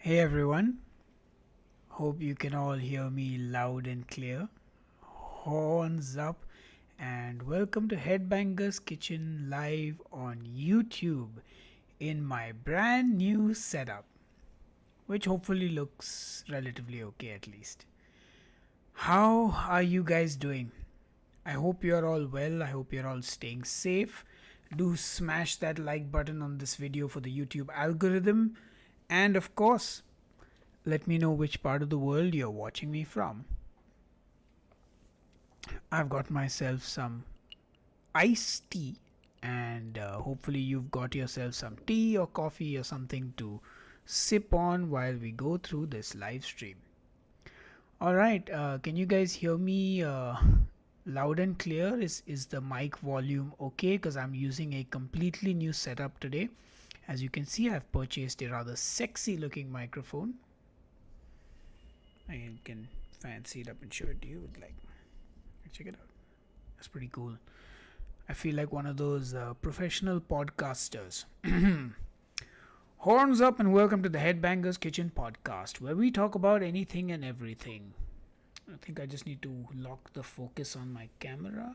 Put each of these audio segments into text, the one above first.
Hey everyone, hope you can all hear me loud and clear. Horns up, and welcome to Headbangers Kitchen live on YouTube in my brand new setup, which hopefully looks relatively okay at least. How are you guys doing? I hope you're all well. I hope you're all staying safe. Do smash that like button on this video for the YouTube algorithm. And of course, let me know which part of the world you're watching me from. I've got myself some iced tea, and hopefully, you've got yourself some tea or coffee or something to sip on while we go through this live stream. Alright, can you guys hear me loud and clear? Is the mic volume okay? Because I'm using a completely new setup today. As you can see, I've purchased a rather sexy looking microphone. I can fancy it up and show it to you. Check it out. That's pretty cool. I feel like one of those professional podcasters. Horns up and welcome to the Headbangers Kitchen podcast, where we talk about anything and everything. I think I just need to lock the focus on my camera.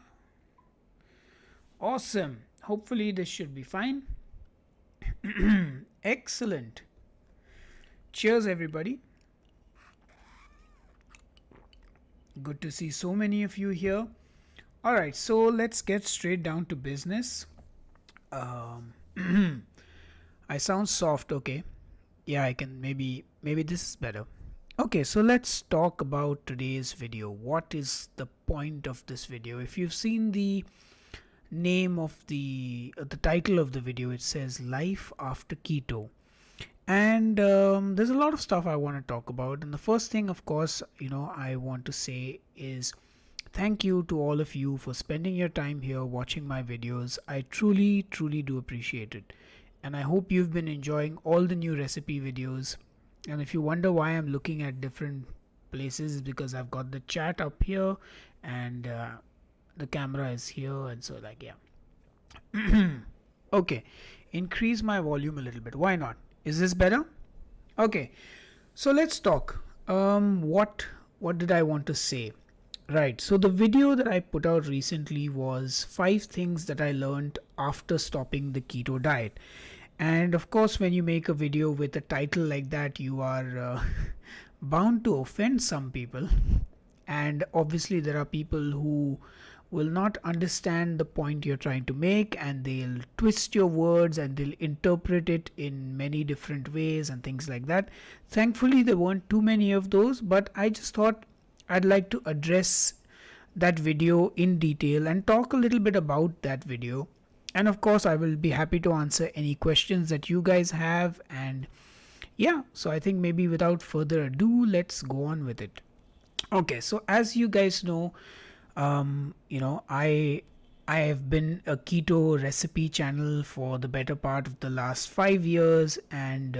Awesome. Hopefully this should be fine. Excellent. Cheers, everybody. Good to see so many of you here. Alright, so let's get straight down to business. I sound soft, okay? Yeah, I can maybe this is better. Okay, so let's talk about today's video. What is the point of this video? If you've seen the name of the title of the video, it says Life After Keto. And there's a lot of stuff I want to talk about. And the first thing, of course, I want to say is thank you to all of you for spending your time here watching my videos. I truly do appreciate it. And I hope you've been enjoying all the new recipe videos. And if you wonder why I'm looking at different places, it's because I've got the chat up here and the camera is here. And so yeah. Okay, increase my volume a little bit. Why not? Is this better? Okay, so let's talk. What did I want to say? Right, so the video that I put out recently was 5 things that I learned after stopping the keto diet. And of course, when you make a video with a title like that, you are bound to offend some people. And obviously there are people who will not understand the point you're trying to make, and they'll twist your words and they'll interpret it in many different ways and things like that. Thankfully there weren't too many of those, but I just thought I'd like to address that video in detail and talk a little bit about that video. And of course I will be happy to answer any questions that you guys have. And yeah, so I think maybe without further ado, let's go on with it. Okay, so as you guys know, I have been a keto recipe channel for the better part of the last 5 years, and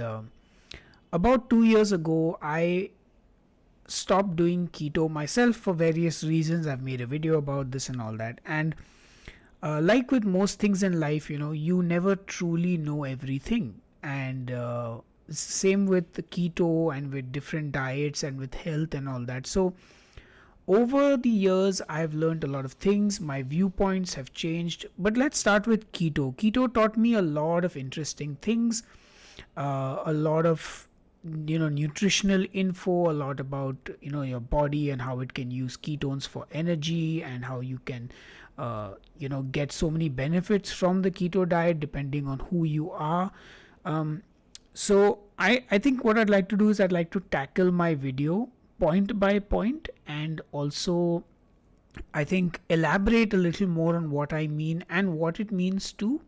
about 2 years ago I stopped doing keto myself for various reasons. I've made a video about this and all that. And like with most things in life, you never truly know everything. And same with the keto and with different diets and with health and all that. So over the years, I've learned a lot of things. My viewpoints have changed. But let's start with keto. Keto taught me a lot of interesting things, a lot of nutritional info, a lot about your body and how it can use ketones for energy, and how you can get so many benefits from the keto diet depending on who you are. So I think what I'd like to do is I'd like to tackle my video point by point, and also I think elaborate a little more on what I mean and what it means to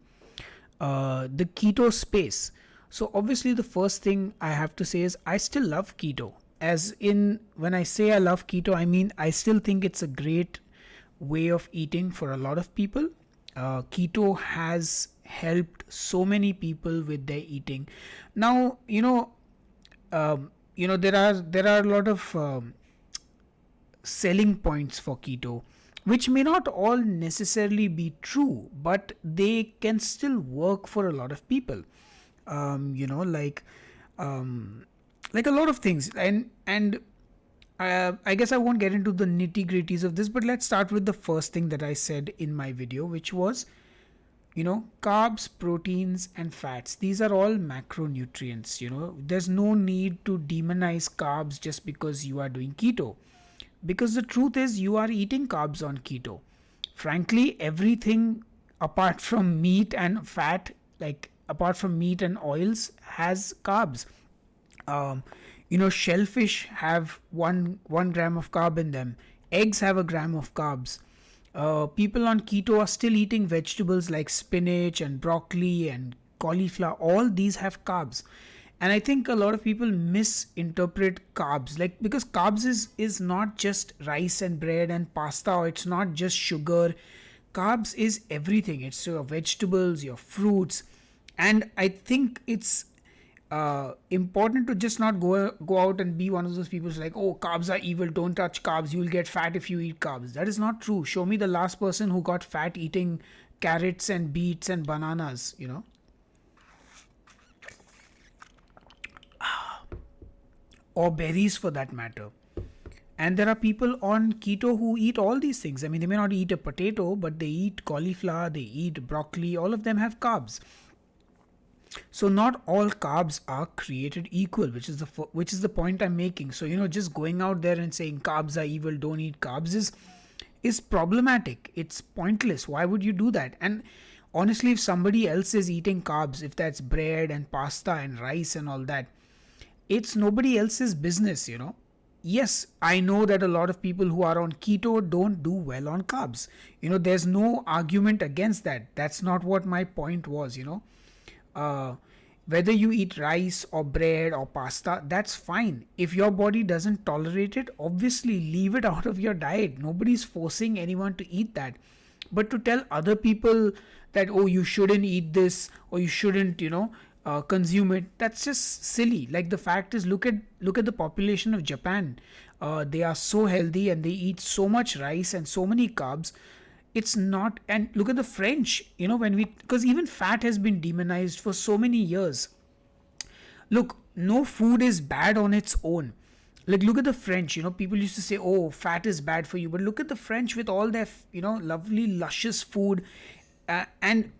the keto space. So obviously the first thing I have to say is I still love keto. As in, when I say I love keto, I mean I still think it's a great way of eating for a lot of people. Keto has helped so many people with their eating. Now, there are a lot of selling points for keto, which may not all necessarily be true, but they can still work for a lot of people. like a lot of things. And I guess I won't get into the nitty gritties of this, but let's start with the first thing that I said in my video, which was, carbs, proteins, and fats. These are all macronutrients. There's no need to demonize carbs just because you are doing keto. Because the truth is, you are eating carbs on keto. Frankly, everything apart from meat and fat, like apart from meat and oils, has carbs. um, Shellfish have one gram of carb in them. Eggs have a gram of carbs. People on keto are still eating vegetables like spinach and broccoli and cauliflower. All these have carbs. And I think a lot of people misinterpret carbs, like, because carbs is not just rice and bread and pasta, or it's not just sugar. Carbs is everything. It's your vegetables, your fruits. And I think it's important to just not go out and be one of those people who's like, oh, carbs are evil, don't touch carbs, you'll get fat if you eat carbs. That is not true. Show me the last person who got fat eating carrots and beets and bananas. Or berries for that matter. And there are people on keto who eat all these things. I mean, they may not eat a potato, but they eat cauliflower, they eat broccoli. All of them have carbs. So not all carbs are created equal, which is the point I'm making. So just going out there and saying carbs are evil, don't eat carbs is problematic. It's pointless. Why would you do that? And honestly, if somebody else is eating carbs, if that's bread and pasta and rice and all that, it's nobody else's business. Yes, I know that a lot of people who are on keto don't do well on carbs. There's no argument against that. That's not what my point was. Whether you eat rice or bread or pasta, that's fine. If your body doesn't tolerate it, obviously leave it out of your diet. Nobody's forcing anyone to eat that. But to tell other people that, oh, you shouldn't eat this, or you shouldn't consume it, that's just silly. Like, the fact is, look at the population of Japan. They are so healthy and they eat so much rice and so many carbs. It's not. And look at the French, because even fat has been demonized for so many years. Look, no food is bad on its own. Like, look at the French. People used to say, oh, fat is bad for you, but look at the French with all their lovely luscious food. And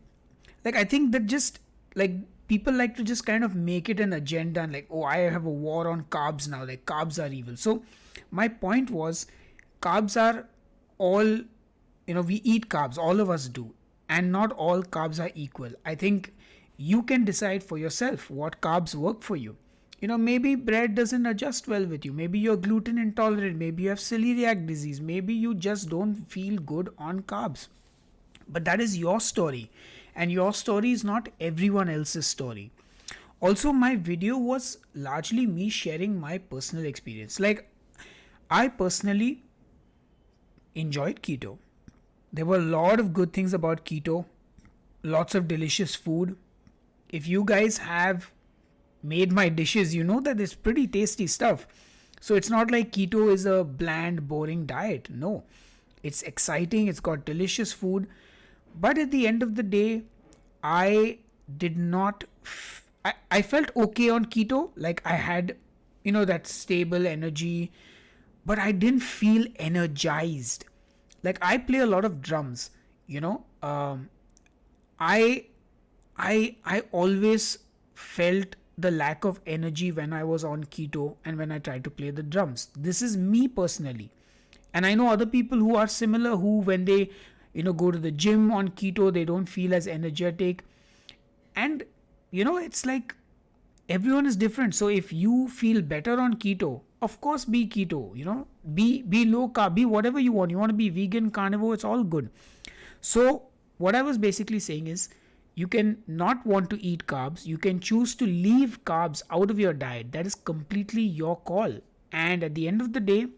like, I think that just like people like to just kind of make it an agenda and like, oh, I have a war on carbs now, like carbs are evil. So my point was, carbs are all, we eat carbs, all of us do, and not all carbs are equal. I think you can decide for yourself what carbs work for you. Maybe bread doesn't adjust well with you, maybe you're gluten intolerant, maybe you have celiac disease, maybe you just don't feel good on carbs. But that is your story, and your story is not everyone else's story. Also, my video was largely me sharing my personal experience. Like, I personally enjoyed keto. There were a lot of good things about keto, lots of delicious food. If you guys have made my dishes, you know that it's pretty tasty stuff. So it's not like keto is a bland, boring diet. No, it's exciting, it's got delicious food. But at the end of the day, I did not, I felt okay on keto. Like, I had, that stable energy, but I didn't feel energized. Like, I play a lot of drums, I always felt the lack of energy when I was on keto and when I tried to play the drums. This is me personally. And I know other people who are similar, who when they go to the gym on keto, they don't feel as energetic. And it's like everyone is different. So if you feel better on keto, of course be keto, be low carb, be whatever you want. You want to be vegan, carnivore, it's all good. So what I was basically saying is, you can not want to eat carbs, you can choose to leave carbs out of your diet. That is completely your call. And at the end of the day,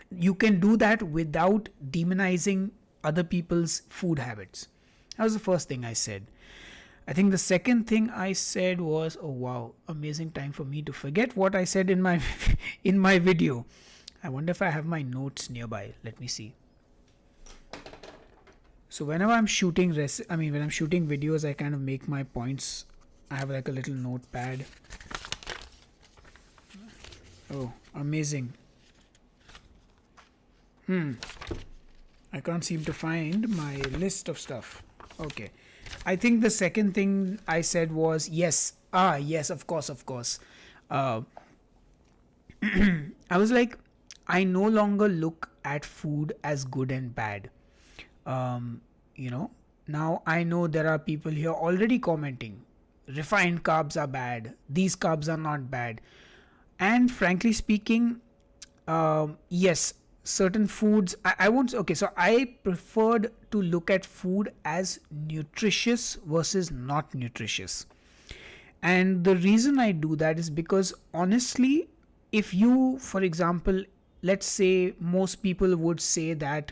you can do that without demonizing other people's food habits. That was the first thing I said. I think the second thing I said was, oh wow, amazing time for me to forget what I said in my in my video. I wonder if I have my notes nearby. Let me see. So whenever I'm shooting when I'm shooting videos, I kind of make my points. I have like a little notepad. Oh, amazing. I can't seem to find my list of stuff. Okay. I think the second thing I said was yes. Ah, yes, of course, of course. Uh, I was like, I no longer look at food as good and bad. Um, you know, now I know there are people here already commenting refined carbs are bad, these carbs are not bad. And frankly speaking, yes, certain foods I won't. Okay, so I preferred to look at food as nutritious versus not nutritious. And the reason I do that is because honestly, if you, for example, let's say most people would say that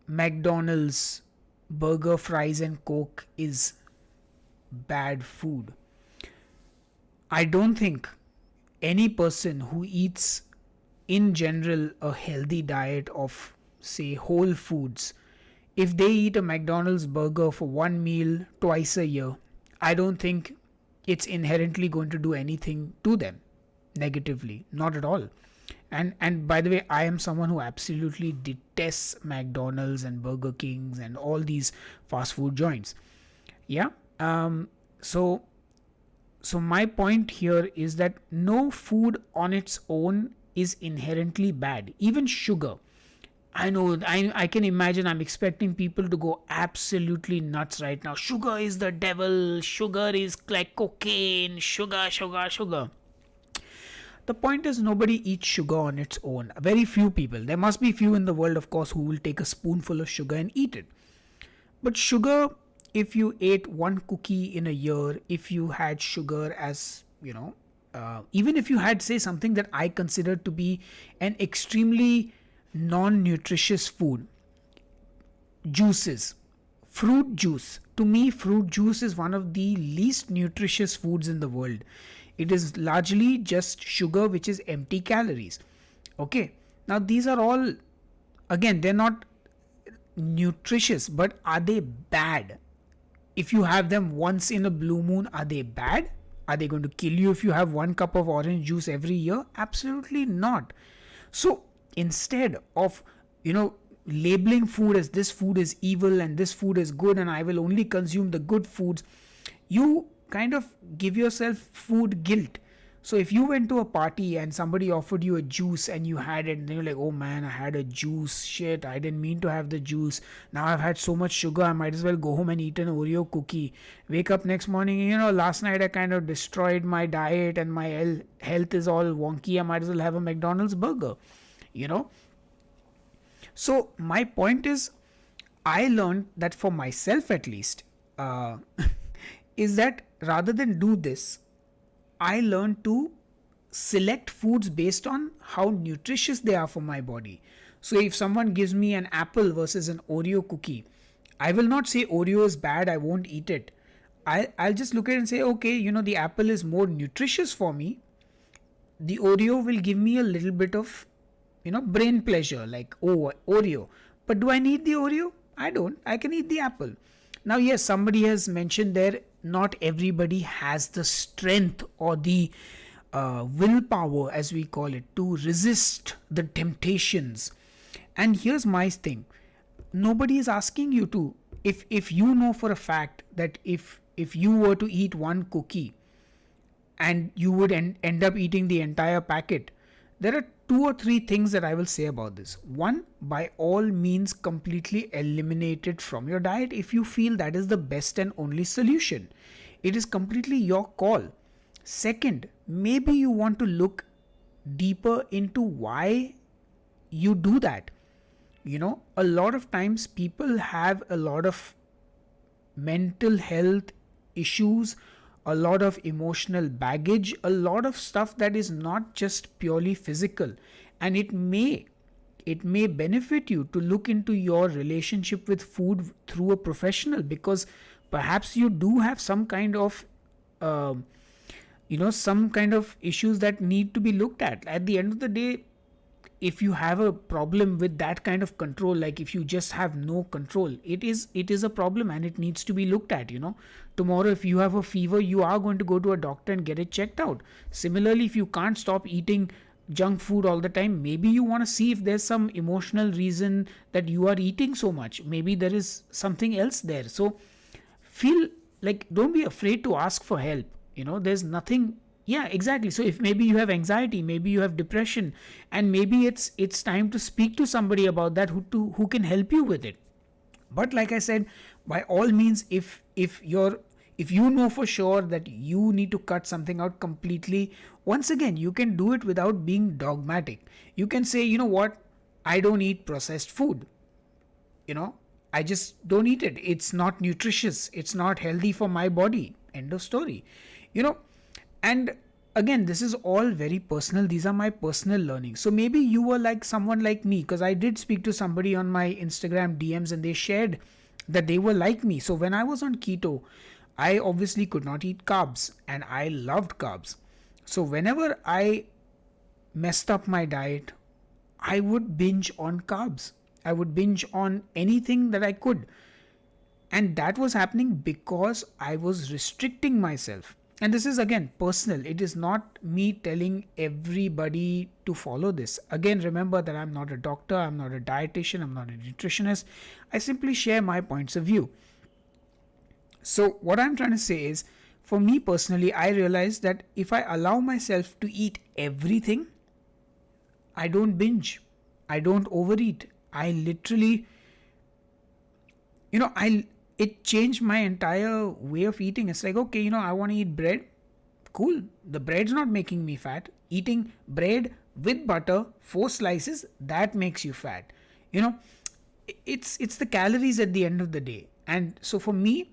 McDonald's burger, fries, and Coke is bad food. I don't think any person who eats in general a healthy diet of say whole foods, if they eat a McDonald's burger for one meal twice a year, I don't think it's inherently going to do anything to them negatively, not at all. And by the way, I am someone who absolutely detests McDonald's and Burger Kings and all these fast food joints. Yeah. So my point here is that no food on its own is inherently bad. Even sugar. I know, I can imagine I'm expecting people to go absolutely nuts right now. Sugar is the devil. Sugar is like cocaine. Sugar, sugar, sugar. The point is, nobody eats sugar on its own. Very few people. There must be few in the world, of course, who will take a spoonful of sugar and eat it. But sugar, if you ate one cookie in a year, if you had sugar as, even if you had, say, something that I consider to be an extremely non-nutritious food, juices, fruit juice. To me, fruit juice is one of the least nutritious foods in the world. It is largely just sugar, which is empty calories. Okay. Now, these are all, again, they're not nutritious, but are they bad? If you have them once in a blue moon, are they bad? Are they going to kill you if you have 1 cup of orange juice every year? Absolutely not. So instead of, labeling food as this food is evil and this food is good and I will only consume the good foods, you kind of give yourself food guilt. So if you went to a party and somebody offered you a juice and you had it, and you're like, oh man, I had a juice, shit, I didn't mean to have the juice, now I've had so much sugar, I might as well go home and eat an Oreo cookie. Wake up next morning, last night I kind of destroyed my diet and my health is all wonky, I might as well have a McDonald's burger. So my point is, I learned that for myself at least, is that rather than do this, I learned to select foods based on how nutritious they are for my body. So if someone gives me an apple versus an Oreo cookie, I will not say Oreo is bad, I won't eat it. I'll just look at it and say, okay, the apple is more nutritious for me. The Oreo will give me a little bit of, brain pleasure, like, oh, Oreo. But do I need the Oreo? I don't. I can eat the apple. Now, yes, somebody has mentioned there, not everybody has the strength or the willpower, as we call it, to resist the temptations. And here's my thing. Nobody is asking you to. If you know for a fact that if you were to eat one cookie and you would end up eating the entire packet, there are 2 or 3 things that I will say about this. One, by all means, completely eliminate it from your diet if you feel that is the best and only solution. It is completely your call. Second, maybe you want to look deeper into why you do that. A lot of times people have a lot of mental health issues, a lot of emotional baggage, a lot of stuff that is not just purely physical, and it may benefit you to look into your relationship with food through a professional, because perhaps you do have some kind of some kind of issues that need to be looked at. At the end of the day, if you have a problem with that kind of control, like if you just have no control, it is a problem and it needs to be looked at. Tomorrow if you have a fever, you are going to go to a doctor and get it checked out. Similarly, if you can't stop eating junk food all the time, maybe you want to see if there's some emotional reason that you are eating so much. Maybe there is something else there. So feel like, don't be afraid to ask for help. There's nothing. Yeah, exactly. So if maybe you have anxiety, maybe you have depression, and maybe it's time to speak to somebody about that, who can help you with it. But like I said, by all means, if you know for sure that you need to cut something out completely, once again, you can do it without being dogmatic. You can say, you know what, I don't eat processed food. I just don't eat it. It's not nutritious. It's not healthy for my body. End of story. And again, this is all very personal. These are my personal learnings. So maybe you were like someone like me, because I did speak to somebody on my Instagram DMs and they shared that they were like me. So when I was on keto, I obviously could not eat carbs and I loved carbs. So whenever I messed up my diet, I would binge on carbs. I would binge on anything that I could. And that was happening because I was restricting myself. And this is again personal. It is not me telling everybody to follow this. Again, remember that I'm not a doctor, I'm not a dietitian, I'm not a nutritionist. I simply share my points of view. So what I'm trying to say is, for me personally, I realized that if I allow myself to eat everything, I don't binge, I don't overeat. I literally, it changed my entire way of eating. It's like, okay, I want to eat bread. Cool. The bread's not making me fat. Eating bread with butter, 4 slices, that makes you fat. It's the calories at the end of the day. And so for me,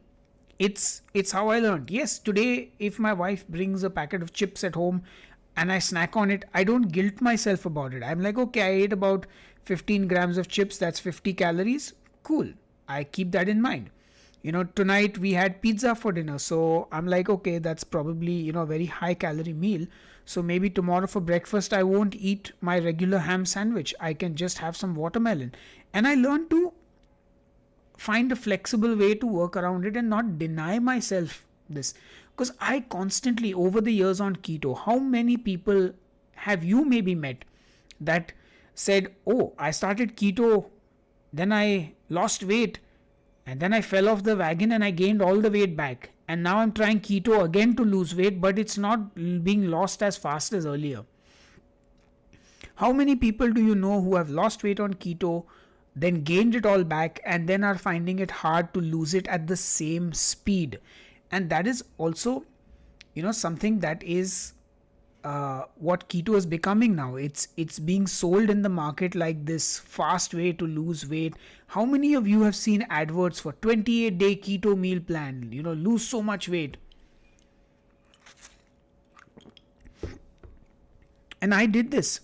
it's how I learned. Yes, today, if my wife brings a packet of chips at home and I snack on it, I don't guilt myself about it. I'm like, okay, I ate about 15 grams of chips. That's 50 calories. Cool. I keep that in mind. Tonight we had pizza for dinner. So I'm like, okay, that's probably, a very high calorie meal. So maybe tomorrow for breakfast, I won't eat my regular ham sandwich. I can just have some watermelon. And I learned to find a flexible way to work around it and not deny myself this. Because I constantly, over the years on keto, how many people have you maybe met that said, oh, I started keto, then I lost weight, and then I fell off the wagon and I gained all the weight back. And now I'm trying keto again to lose weight, but it's not being lost as fast as earlier. How many people do you know who have lost weight on keto, then gained it all back, and then are finding it hard to lose it at the same speed? And that is also, something that is what keto is becoming now. It's being sold in the market like this fast way to lose weight. How many of you have seen adverts for 28-day keto meal plan? Lose so much weight. And I did this.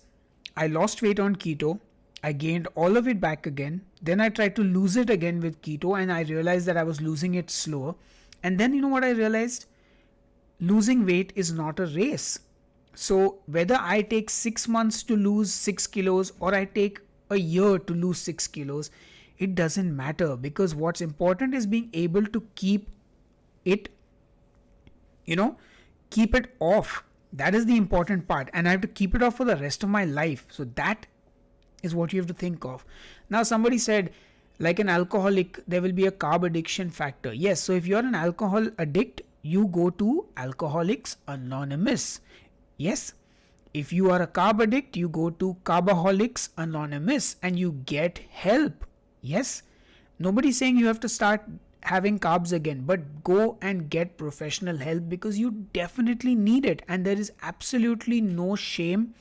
I lost weight on keto. I gained all of it back again. Then I tried to lose it again with keto and I realized that I was losing it slower. And then what I realized? Losing weight is not a race. So whether I take 6 months to lose 6 kilos or I take a year to lose 6 kilos, it doesn't matter, because what's important is being able to keep it, keep it off. That is the important part. And I have to keep it off for the rest of my life. So that is what you have to think of. Now somebody said, like an alcoholic, there will be a carb addiction factor. Yes. So if you're an alcohol addict, you go to Alcoholics Anonymous. Yes, if you are a carb addict, you go to Carbaholics Anonymous and you get help. Yes, nobody's saying you have to start having carbs again, but go and get professional help because you definitely need it. And there is absolutely no shame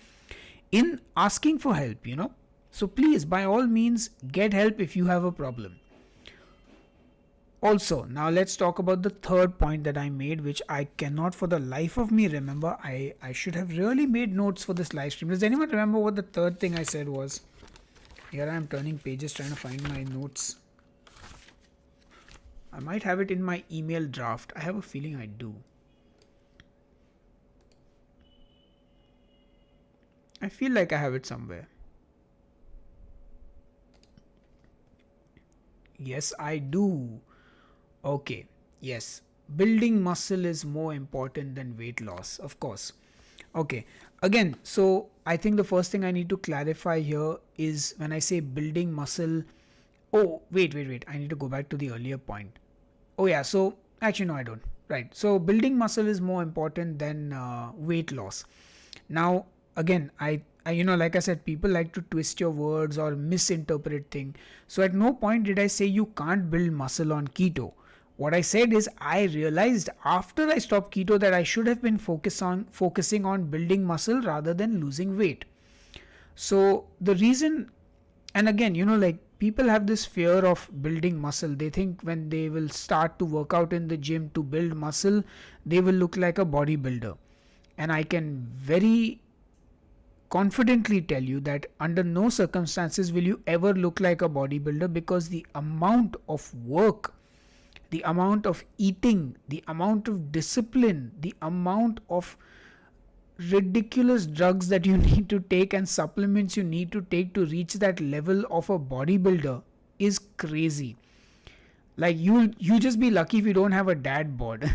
in asking for help, So please, by all means, get help if you have a problem. Also, now let's talk about the third point that I made, which I cannot for the life of me remember. I should have really made notes for this live stream. Does anyone remember what the third thing I said was? Here I am turning pages trying to find my notes. I might have it in my email draft. I have a feeling I do. I feel like I have it somewhere. Yes, I do. Okay, yes. Building muscle is more important than weight loss, of course. Okay, again, so I think the first thing I need to clarify here is when I say building muscle. Oh, wait. I need to go back to the earlier point. Oh, yeah, so actually, no, I don't. Right. So, building muscle is more important than weight loss. Now, again, like I said, people like to twist your words or misinterpret things. So at no point did I say you can't build muscle on keto. What I said is I realized after I stopped keto that I should have been focusing on building muscle rather than losing weight. So the reason, and again, like people have this fear of building muscle. They think when they will start to work out in the gym to build muscle, they will look like a bodybuilder. And I can very confidently tell you that under no circumstances will you ever look like a bodybuilder, because the amount of work, the amount of eating, the amount of discipline, the amount of ridiculous drugs that you need to take and supplements you need to take to reach that level of a bodybuilder is crazy. Like you just be lucky if you don't have a dad bod.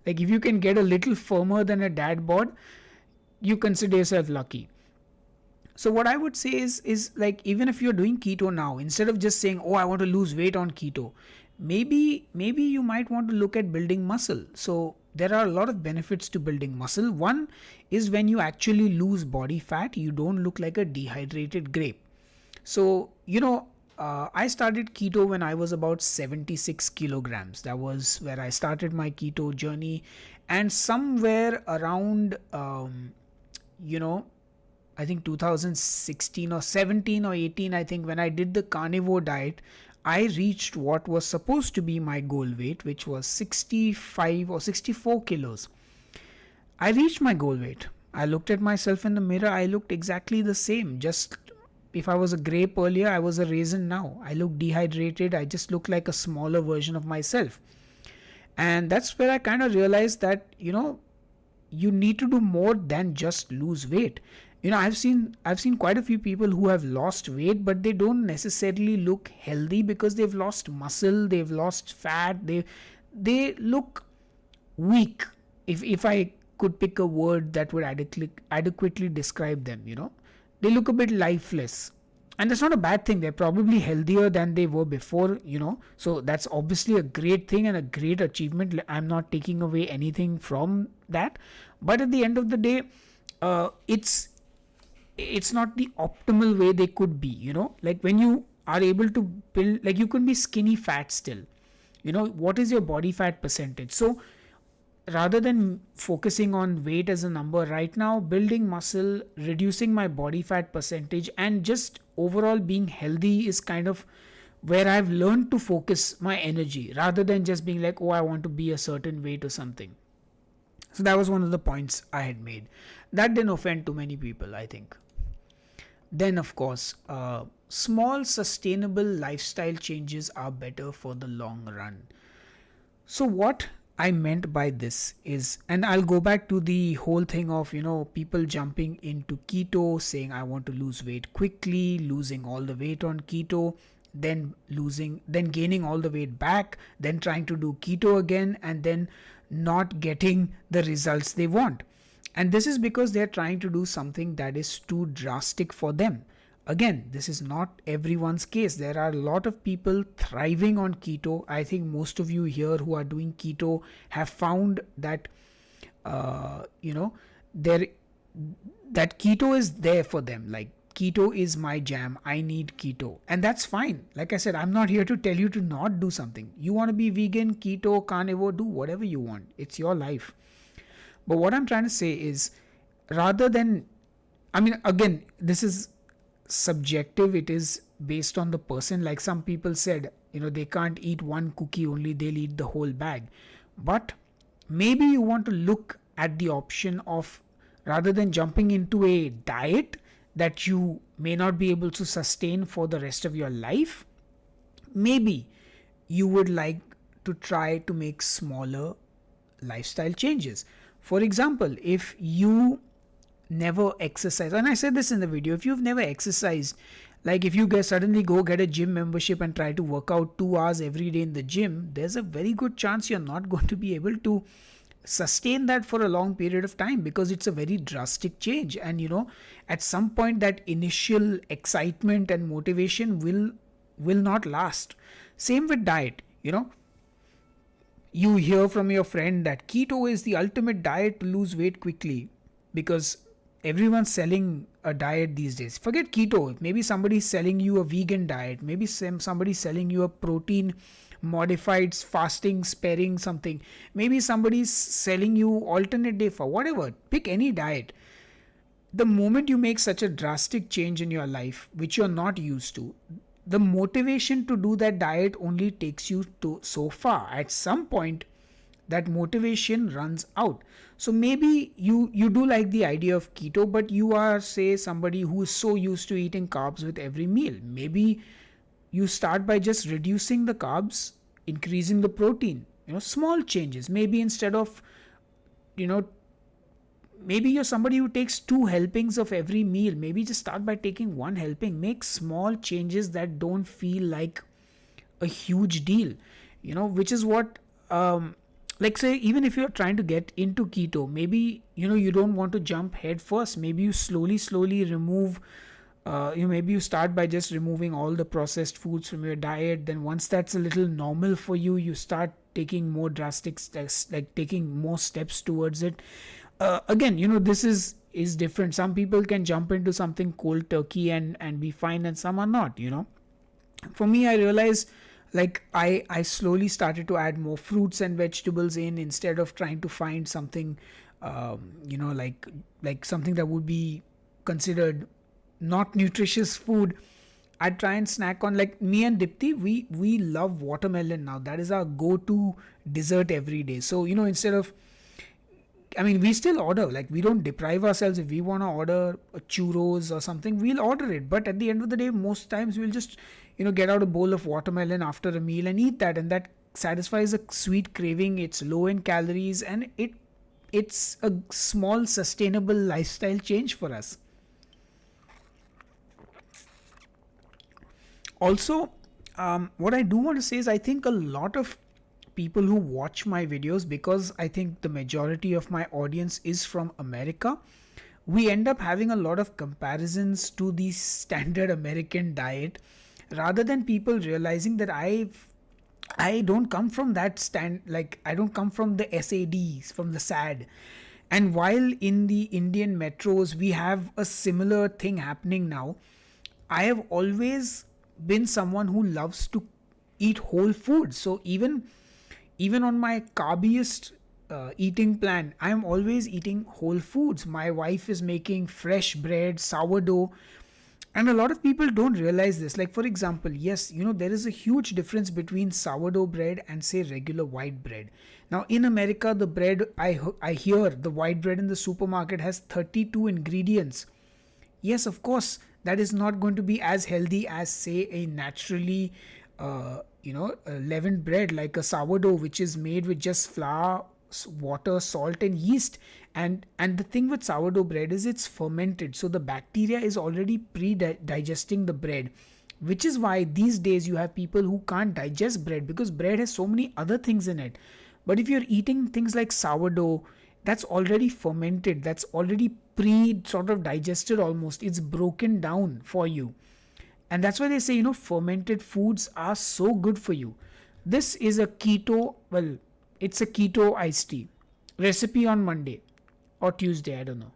Like if you can get a little firmer than a dad bod, you consider yourself lucky. So what I would say is like, even if you're doing keto now, instead of just saying, oh, I want to lose weight on keto, maybe you might want to look at building muscle. So there are a lot of benefits to building muscle. One is when you actually lose body fat, you don't look like a dehydrated grape. So I started keto when I was about 76 kilograms. That was where I started my keto journey. And somewhere around I think 2016 or 17 or 18, I think, when I did the carnivore diet, I reached what was supposed to be my goal weight, which was 65 or 64 kilos. I reached my goal weight. I looked at myself in the mirror. I looked exactly the same. Just if I was a grape earlier, I was a raisin now. I looked dehydrated. I just looked like a smaller version of myself. And that's where I kind of realized that, you need to do more than just lose weight. I've seen quite a few people who have lost weight, but they don't necessarily look healthy because they've lost muscle, they've lost fat, they look weak. If I could pick a word that would adequately describe them, they look a bit lifeless. And that's not a bad thing. They're probably healthier than they were before, so that's obviously a great thing and a great achievement. I'm not taking away anything from that, but at the end of the day, it's not the optimal way they could be. Like when you are able to build, like you can be skinny fat still. What is your body fat percentage? So rather than focusing on weight as a number right now, building muscle, reducing my body fat percentage, and just overall being healthy is kind of where I've learned to focus my energy, rather than just being like, oh, I want to be a certain weight or something. So that was one of the points I had made. That didn't offend too many people, I think. Then, of course, small sustainable lifestyle changes are better for the long run. So what I meant by this is, and I'll go back to the whole thing of, people jumping into keto, saying I want to lose weight quickly, losing all the weight on keto, then gaining all the weight back, then trying to do keto again, and then not getting the results they want. And this is because they're trying to do something that is too drastic for them. Again, this is not everyone's case. There are a lot of people thriving on keto. I think most of you here who are doing keto have found that, that keto is there for them. Like, keto is my jam. I need keto. And that's fine. Like I said, I'm not here to tell you to not do something. You want to be vegan, keto, carnivore, do whatever you want. It's your life. But what I'm trying to say is, rather than, again, this is subjective. It is based on the person. Like some people said, they can't eat one cookie only, they'll eat the whole bag. But maybe you want to look at the option of, rather than jumping into a diet that you may not be able to sustain for the rest of your life, maybe you would like to try to make smaller lifestyle changes. For example, if you never exercise, and I said this in the video, if you've never exercised, Like if you guys suddenly go get a gym membership and try to work out 2 hours every day in the gym, there's a very good chance you're not going to be able to sustain that for a long period of time, because it's a very drastic change. And at some point that initial excitement and motivation will not last. Same with diet. You hear from your friend that keto is the ultimate diet to lose weight quickly, because everyone's selling a diet these days. Forget keto, maybe somebody's selling you a vegan diet, maybe somebody's selling you a protein modified fasting sparing something, maybe somebody's selling you alternate day for whatever. Pick any diet. The moment you make such a drastic change in your life which you're not used to, the motivation to do that diet only takes you to so far. At some point that motivation runs out. So maybe you do like the idea of keto, but you are, say, somebody who is so used to eating carbs with every meal. Maybe you start by just reducing the carbs, increasing the protein. Small changes. Maybe instead of maybe you're somebody who takes 2 helpings of every meal. Maybe just start by taking 1 helping. Make small changes that don't feel like a huge deal, which is what, like, say, even if you're trying to get into keto, maybe you don't want to jump head first. Maybe you slowly remove, maybe you start by just removing all the processed foods from your diet. Then once that's a little normal for you, you start taking more drastic steps, like taking more steps towards it. Again, this is different. Some people can jump into something cold turkey and be fine, and some are not. For me, I realized, like, I slowly started to add more fruits and vegetables in, instead of trying to find something, like something that would be considered not nutritious food. I try and snack on, like, me and Dipti, we love watermelon now. That is our go-to dessert every day. So instead of, we still order, like, we don't deprive ourselves. If we want to order a churros or something, we'll order it. But at the end of the day, most times we'll just get out a bowl of watermelon after a meal and eat that, and that satisfies a sweet craving. It's low in calories, and it's a small sustainable lifestyle change for us. Also, what I do want to say is, I think a lot of people who watch my videos, because I think the majority of my audience is from America, we end up having a lot of comparisons to the standard American diet, rather than people realizing that I don't come from that like, I don't come from the SADs, from the SAD. And while in the Indian metros we have a similar thing happening now, I have always been someone who loves to eat whole food. So even on my carbiest eating plan, I am always eating whole foods. My wife is making fresh bread, sourdough, and a lot of people don't realize this. Like, for example, yes, there is a huge difference between sourdough bread and, say, regular white bread. Now, in America, the bread, I hear the white bread in the supermarket has 32 ingredients. Yes, of course, that is not going to be as healthy as, say, a naturally leavened bread like a sourdough, which is made with just flour, water, salt and yeast. And the thing with sourdough bread is it's fermented, so the bacteria is already digesting the bread, which is why these days you have people who can't digest bread, because bread has so many other things in it. But if you're eating things like sourdough, that's already fermented, that's already sort of digested almost, it's broken down for you. And that's why they say, fermented foods are so good for you. This is a keto, well, it's a keto iced tea. Recipe on Monday or Tuesday, I don't know.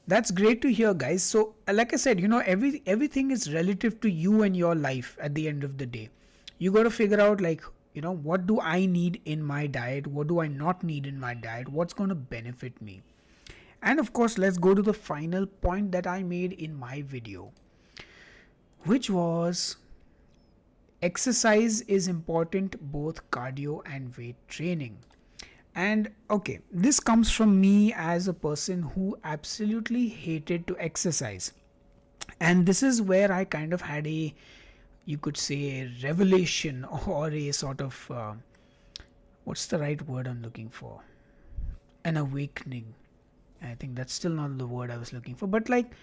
That's great to hear, guys. So, like I said, everything is relative to you and your life at the end of the day. You got to figure out, like, what do I need in my diet? What do I not need in my diet? What's going to benefit me? And of course, let's go to the final point that I made in my video, which was exercise is important, both cardio and weight training. And okay, this comes from me as a person who absolutely hated to exercise. And this is where I kind of had you could say, a revelation, or a sort of, what's the right word I'm looking for? An awakening. I think that's still not the word I was looking for, but like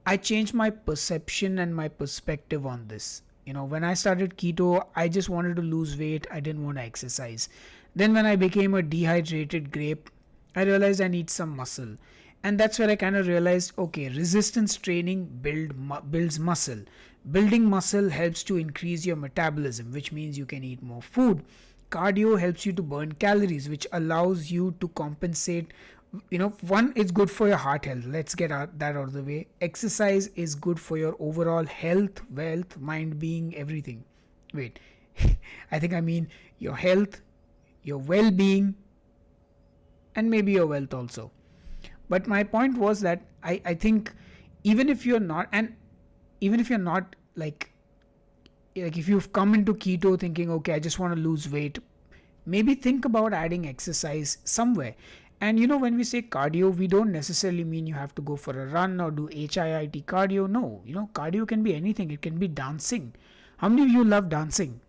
I changed my perception and my perspective on this. When I started keto, I just wanted to lose weight. I didn't want to exercise. Then when I became a dehydrated grape, I realized I need some muscle. And that's where I kind of realized, okay, resistance training builds muscle. Building muscle helps to increase your metabolism, which means you can eat more food. Cardio helps you to burn calories, which allows you to compensate. One, it's good for your heart health. Let's get that out of the way. Exercise is good for your overall health, wealth, mind, being, everything. Wait, I think I mean your health, your well-being, and maybe your wealth also. But my point was that I think even if you're not, and even if you're not like if you've come into keto thinking, okay, I just want to lose weight, maybe think about adding exercise somewhere. And when we say cardio, we don't necessarily mean you have to go for a run or do HIIT cardio. No, cardio can be anything. It can be dancing. How many of you love dancing?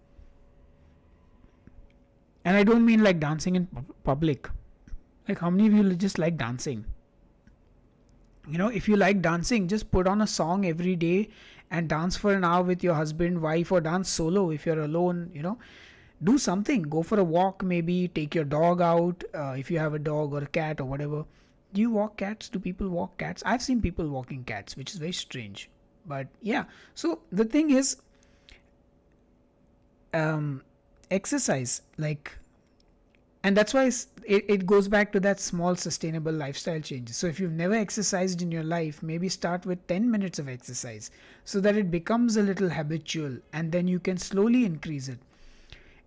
And I don't mean like dancing in public. Like, how many of you just like dancing? If you like dancing, just put on a song every day and dance for an hour with your husband, wife, or dance solo if you're alone. Do something. Go for a walk, maybe take your dog out if you have a dog or a cat or whatever. Do you walk cats? Do people walk cats? I've seen people walking cats, which is very strange. But yeah, so the thing is, exercise, and that's why it goes back to that small sustainable lifestyle changes. So if you've never exercised in your life, maybe start with 10 minutes of exercise so that it becomes a little habitual, and then you can slowly increase it.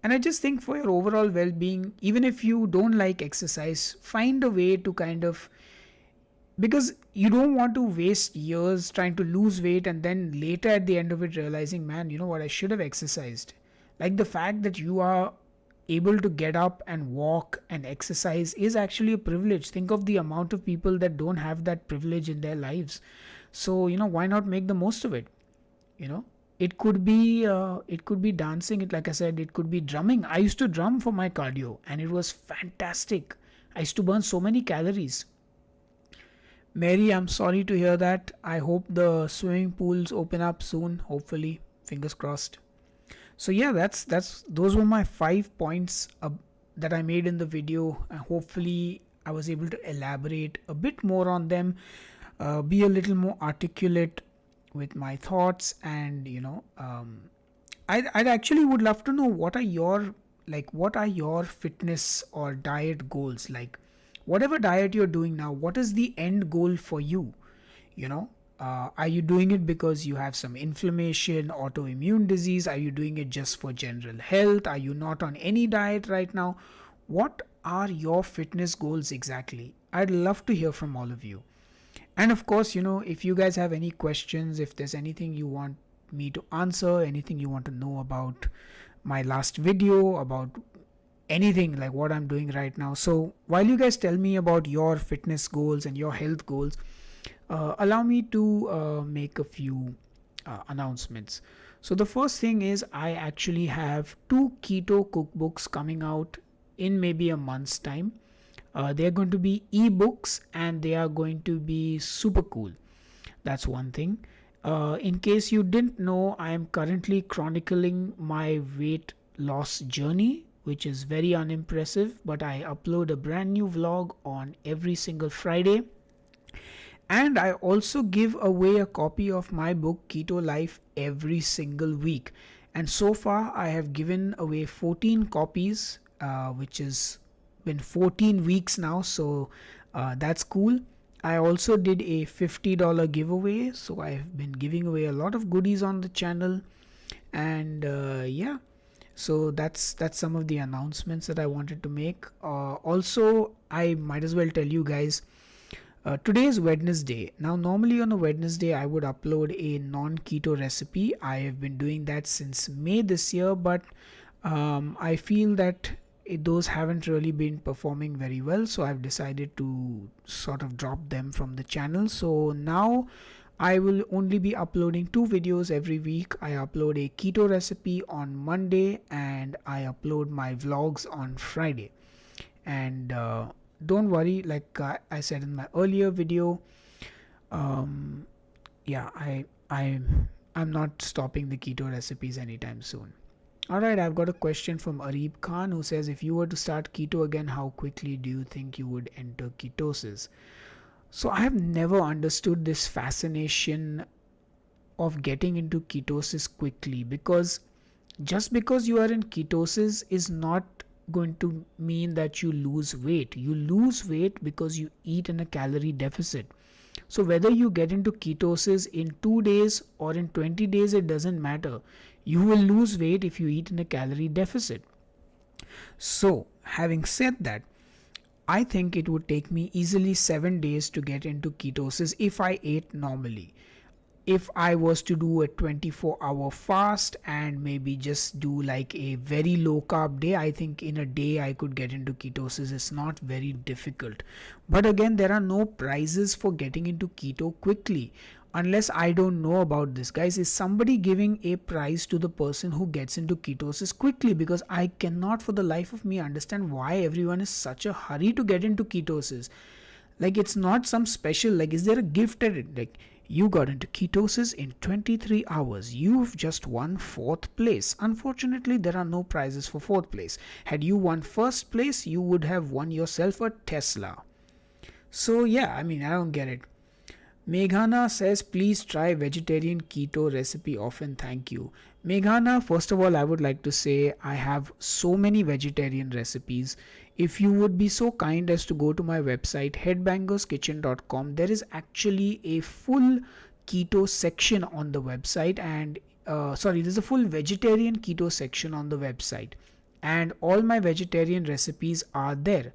And I just think for your overall well-being, even if you don't like exercise, find a way to because you don't want to waste years trying to lose weight and then later at the end of it realizing, man, you know what, I should have exercised. Like, the fact that you are able to get up and walk and exercise is actually a privilege. Think of the amount of people that don't have that privilege in their lives. So why not make the most of it? It could be dancing. Like I said, it could be drumming. I used to drum for my cardio and it was fantastic. I used to burn so many calories. Mary, I'm sorry to hear that. I hope the swimming pools open up soon, hopefully, fingers crossed. So yeah, those were my 5 points that I made in the video. Hopefully I was able to elaborate a bit more on them, be a little more articulate with my thoughts, and I'd actually would love to know what are your fitness or diet goals. Like, whatever diet you're doing now, what is the end goal for you? Are you doing it because you have some inflammation, autoimmune disease? Are you doing it just for general health? Are you not on any diet right now? What are your fitness goals exactly? I'd love to hear from all of you. And of course, if you guys have any questions, if there's anything you want me to answer, anything you want to know about my last video, about anything like what I'm doing right now. So while you guys tell me about your fitness goals and your health goals, allow me to make a few announcements. So the first thing is, I actually have 2 keto cookbooks coming out in maybe a month's time. They're going to be ebooks and they are going to be super cool. That's one thing. In case you didn't know, I am currently chronicling my weight loss journey, which is very unimpressive, but I upload a brand new vlog on every single Friday. And I also give away a copy of my book Keto Life every single week. And so far I have given away 14 copies, which has been 14 weeks now. So that's cool. I also did a $50 giveaway. So I have been giving away a lot of goodies on the channel. And yeah, so that's some of the announcements that I wanted to make. Also, I might as well tell you guys, today is Wednesday. Now, normally on a Wednesday, I would upload a non-keto recipe. I have been doing that since May this year, but I feel that those haven't really been performing very well. So I've decided to sort of drop them from the channel. So now I will only be uploading 2 videos every week. I upload a keto recipe on Monday and I upload my vlogs on Friday. And don't worry, like I said in my earlier video, yeah, I'm not stopping the keto recipes anytime soon. Alright, I've got a question from Arib Khan who says, if you were to start keto again, how quickly do you think you would enter ketosis? So I have never understood this fascination of getting into ketosis quickly, because just because you are in ketosis is not going to mean that you lose weight. You lose weight because you eat in a calorie deficit. So whether you get into ketosis in 2 days or in 20 days, it doesn't matter. You will lose weight if you eat in a calorie deficit. So having said that, I think it would take me easily 7 days to get into ketosis if I ate normally. If I was to do a 24-hour fast and maybe just do like a very low carb day, I think in a day I could get into ketosis. It's not very difficult. But again, there are no prizes for getting into keto quickly. Unless I don't know about this, guys. Is somebody giving a prize to the person who gets into ketosis quickly? Because I cannot for the life of me understand why everyone is such a hurry to get into ketosis. Like, it's not some special, like, is there a gift at it? Like, you got into ketosis in 23 hours. You've just won 4th place. Unfortunately, there are no prizes for 4th place. Had you won 1st place, you would have won yourself a Tesla. So yeah, I mean, I don't get it. Meghana says, please try vegetarian keto recipe often. Thank you. Meghana, first of all, I would like to say I have so many vegetarian recipes. If you would be so kind as to go to my website headbangerskitchen.com, there is actually a full keto section on the website, and there's a full vegetarian keto section on the website, and all my vegetarian recipes are there.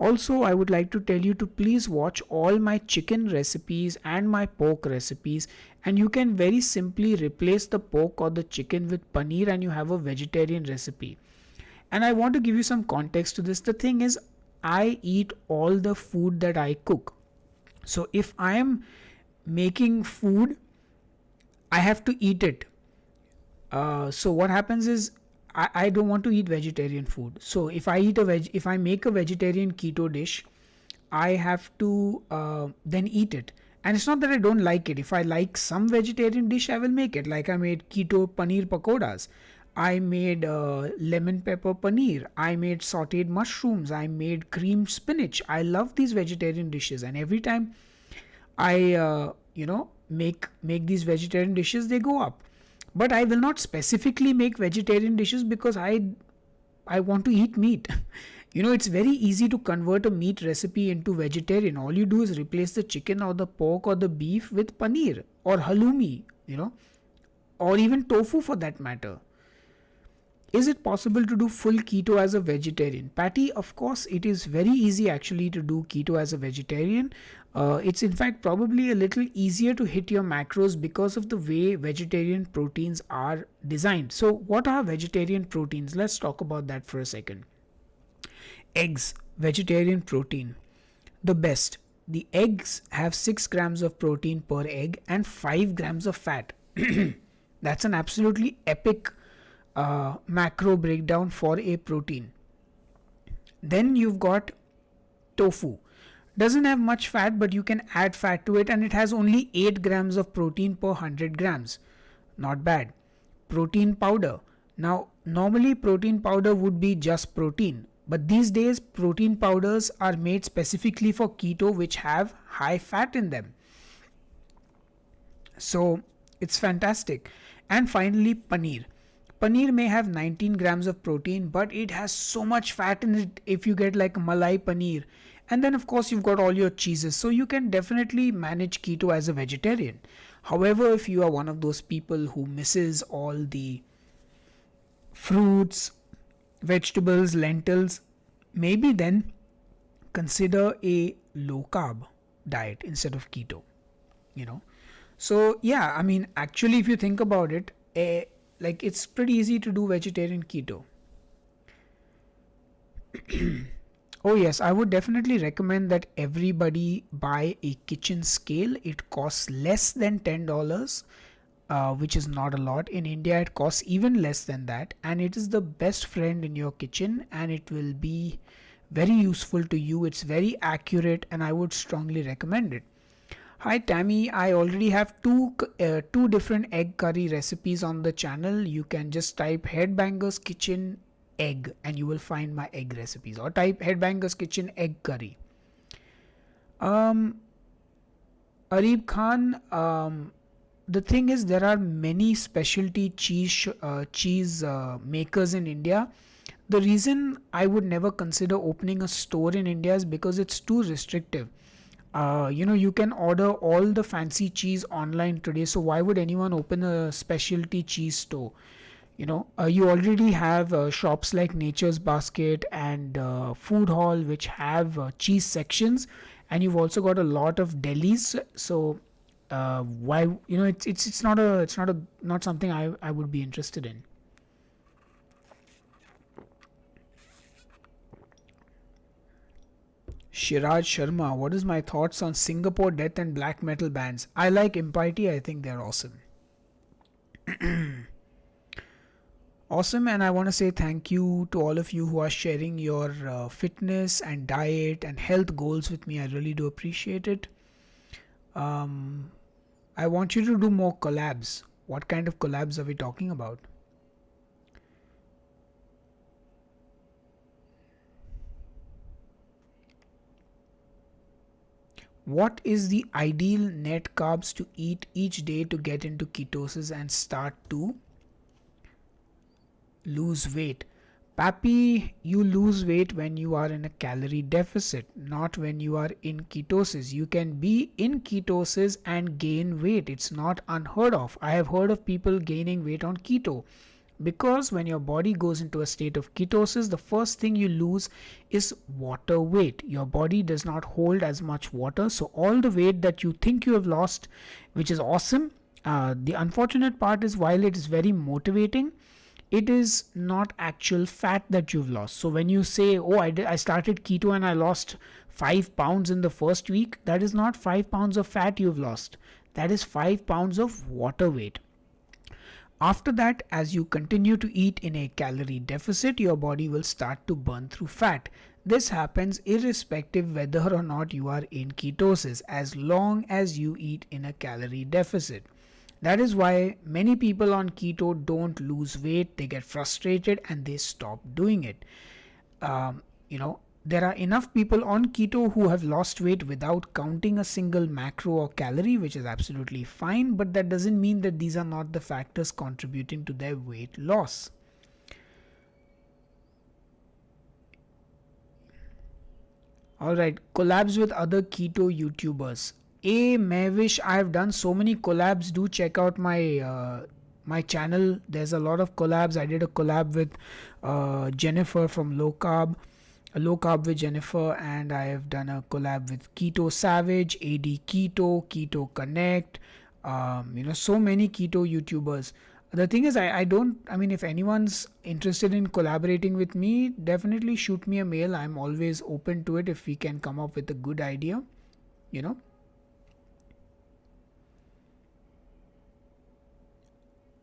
Also, I would like to tell you to please watch all my chicken recipes and my pork recipes, and you can very simply replace the pork or the chicken with paneer and you have a vegetarian recipe. And I want to give you some context to this. The thing is, I eat all the food that I cook. So if I am making food, I have to eat it. So what happens is, I don't want to eat vegetarian food. So if I make a vegetarian keto dish, I have to then eat it. And it's not that I don't like it. If I like some vegetarian dish, I will make it. Like I made keto paneer pakoras. I made lemon pepper paneer. I made sauteed mushrooms. I made creamed spinach. I love these vegetarian dishes, and every time I make these vegetarian dishes, they go up. But I will not specifically make vegetarian dishes because I want to eat meat. It's very easy to convert a meat recipe into vegetarian. All you do is replace the chicken or the pork or the beef with paneer or halloumi, or even tofu for that matter. Is it possible to do full keto as a vegetarian? Patty, of course, it is very easy actually to do keto as a vegetarian. It's in fact probably a little easier to hit your macros because of the way vegetarian proteins are designed. So what are vegetarian proteins? Let's talk about that for a second. Eggs, vegetarian protein, the best. The eggs have 6 grams of protein per egg and 5 grams of fat. That's an absolutely epic macro breakdown for a protein. Then you've got tofu. Doesn't have much fat, but you can add fat to it, and it has only 8 grams of protein per 100 grams. Not bad. Protein powder. Now, normally protein powder would be just protein, but these days protein powders are made specifically for keto, which have high fat in them. So it's fantastic. And finally, paneer. Paneer may have 19 grams of protein, but it has so much fat in it if you get like malai paneer. And then of course you've got all your cheeses. So you can definitely manage keto as a vegetarian. However, if you are one of those people who misses all the fruits, vegetables, lentils, maybe then consider a low carb diet instead of keto. So yeah, I mean, actually if you think about it, it's pretty easy to do vegetarian keto. Oh yes, I would definitely recommend that everybody buy a kitchen scale. It costs less than $10, which is not a lot. In India, it costs even less than that, and it is the best friend in your kitchen, and it will be very useful to you. It's very accurate, and I would strongly recommend it. Hi Tammy, I already have two different egg curry recipes on the channel. You can just type Headbangers Kitchen egg and you will find my egg recipes, or type Headbangers Kitchen egg curry. Um, Arib Khan, the thing is, there are many specialty cheese makers in India. The reason I would never consider opening a store in India is because it's too restrictive. You can order all the fancy cheese online today, so why would anyone open a specialty cheese store? You already have shops like Nature's Basket and Food Hall, which have cheese sections, and you've also got a lot of delis. So why, it's not something I would be interested in. Shiraj Sharma, what is my thoughts on Singapore death and black metal bands? I like Impiety. I think they're awesome. Awesome, and I want to say thank you to all of you who are sharing your fitness and diet and health goals with me. I really do appreciate it. I want you to do more collabs. What kind of collabs are we talking about? What is the ideal net carbs to eat each day to get into ketosis and start to lose weight? Pappy, you lose weight when you are in a calorie deficit, not when you are in ketosis. You can be in ketosis and gain weight. It's not unheard of. I have heard of people gaining weight on keto. Because when your body goes into a state of ketosis, the first thing you lose is water weight. Your body does not hold as much water, so all the weight that you think you have lost, which is awesome, the unfortunate part is, while it is very motivating, it is not actual fat that you've lost. So when you say, oh, I started keto and I lost 5 pounds in the first week, that is not 5 pounds of fat you've lost. That is 5 pounds of water weight. After that, as you continue to eat in a calorie deficit, your body will start to burn through fat. This happens irrespective whether or not you are in ketosis, as long as you eat in a calorie deficit. That is why many people on keto don't lose weight. They get frustrated and they stop doing it. There are enough people on keto who have lost weight without counting a single macro or calorie, which is absolutely fine, but that doesn't mean that these are not the factors contributing to their weight loss. Alright, collabs with other keto YouTubers. Mavish, I have done so many collabs. Do check out my channel. There's a lot of collabs. I did a collab with Jennifer from Low Carb with Jennifer, and I have done a collab with Keto Savage, AD Keto Connect, so many keto YouTubers. The thing is, if anyone's interested in collaborating with me, definitely shoot me a mail. I'm always open to it if we can come up with a good idea,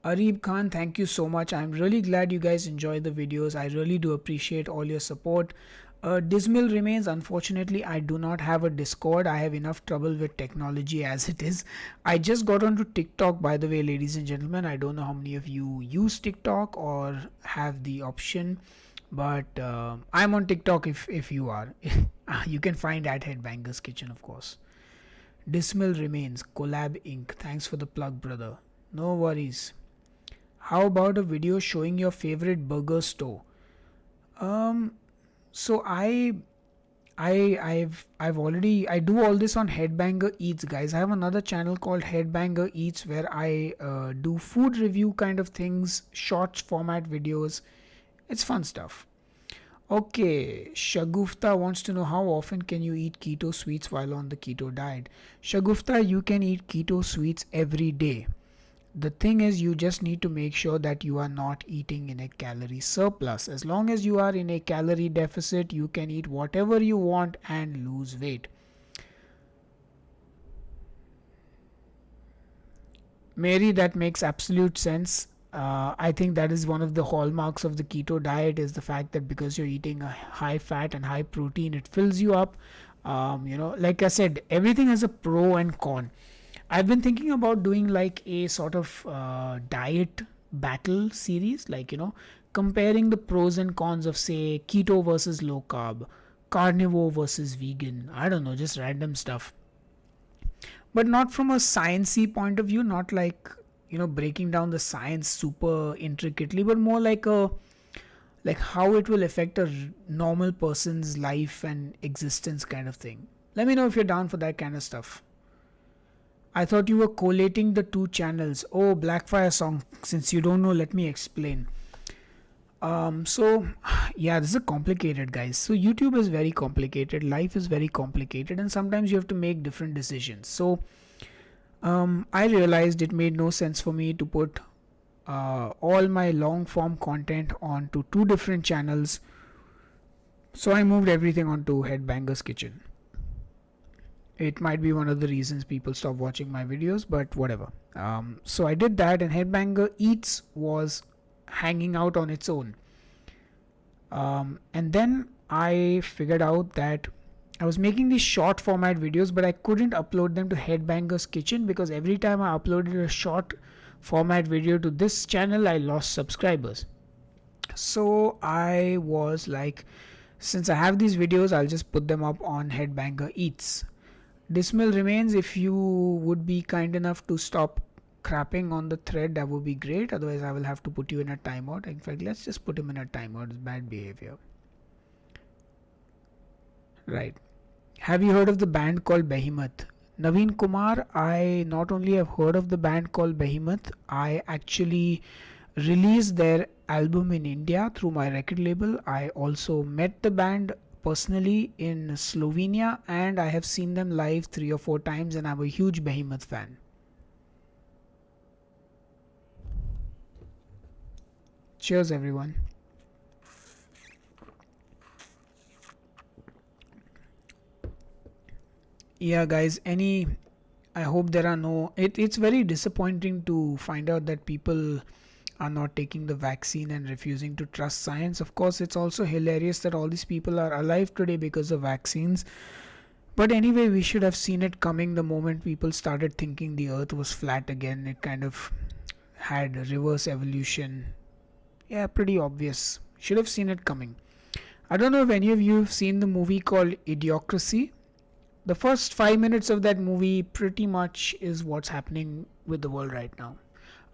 Arib Khan, thank you so much. I'm really glad you guys enjoy the videos. I really do appreciate all your support. Dismal remains. Unfortunately, I do not have a Discord. I have enough trouble with technology as it is. I just got onto TikTok, by the way, ladies and gentlemen. I don't know how many of you use TikTok or have the option, but I'm on TikTok if you are. You can find at Headbangers Kitchen, of course. Dismal remains. Collab Inc. Thanks for the plug, brother. No worries. How about a video showing your favorite burger store? So I've already, I do all this on Headbanger Eats, guys. I have another channel called Headbanger Eats where I do food review kind of things, short format videos. It's fun stuff. Okay, Shagufta wants to know how often can you eat keto sweets while on the keto diet. Shagufta, you can eat keto sweets every day. The thing is, you just need to make sure that you are not eating in a calorie surplus. As long as you are in a calorie deficit, you can eat whatever you want and lose weight. Mary, that makes absolute sense. I think that is one of the hallmarks of the keto diet, is the fact that because you're eating a high fat and high protein, it fills you up. Like I said, everything has a pro and con. I've been thinking about doing like a sort of diet battle series, like, comparing the pros and cons of, say, keto versus low carb, carnivore versus vegan. I don't know, just random stuff. But not from a sciencey point of view, not like, breaking down the science super intricately, but more like a like how it will affect a normal person's life and existence kind of thing. Let me know if you're down for that kind of stuff. I thought you were collating the two channels. Oh, Blackfire song. Since you don't know, let me explain. So yeah, this is complicated, guys. So YouTube is very complicated, life is very complicated, and sometimes you have to make different decisions. So I realized it made no sense for me to put all my long form content onto two different channels. So I moved everything onto Headbangers Kitchen. It might be one of the reasons people stop watching my videos, but whatever. So I did that, and Headbanger Eats was hanging out on its own. And then I figured out that I was making these short format videos, but I couldn't upload them to Headbangers Kitchen because every time I uploaded a short format video to this channel, I lost subscribers. So I was like, since I have these videos, I'll just put them up on Headbanger Eats. Dismal remains. If you would be kind enough to stop crapping on the thread, that would be great. Otherwise, I will have to put you in a timeout. In fact, let's just put him in a timeout. It's bad behavior. Right. Have you heard of the band called Behemoth? Naveen Kumar, I not only have heard of the band called Behemoth, I actually released their album in India through my record label. I also met the band personally in Slovenia, and I have seen them live 3 or 4 times, and I'm a huge Behemoth fan. Cheers, everyone. Yeah, guys, I hope there are no. It's very disappointing to find out that people are not taking the vaccine and refusing to trust science. Of course, it's also hilarious that all these people are alive today because of vaccines. But anyway, we should have seen it coming the moment people started thinking the earth was flat again. It kind of had reverse evolution. Yeah, pretty obvious. Should have seen it coming. I don't know if any of you have seen the movie called Idiocracy. The first 5 minutes of that movie pretty much is what's happening with the world right now.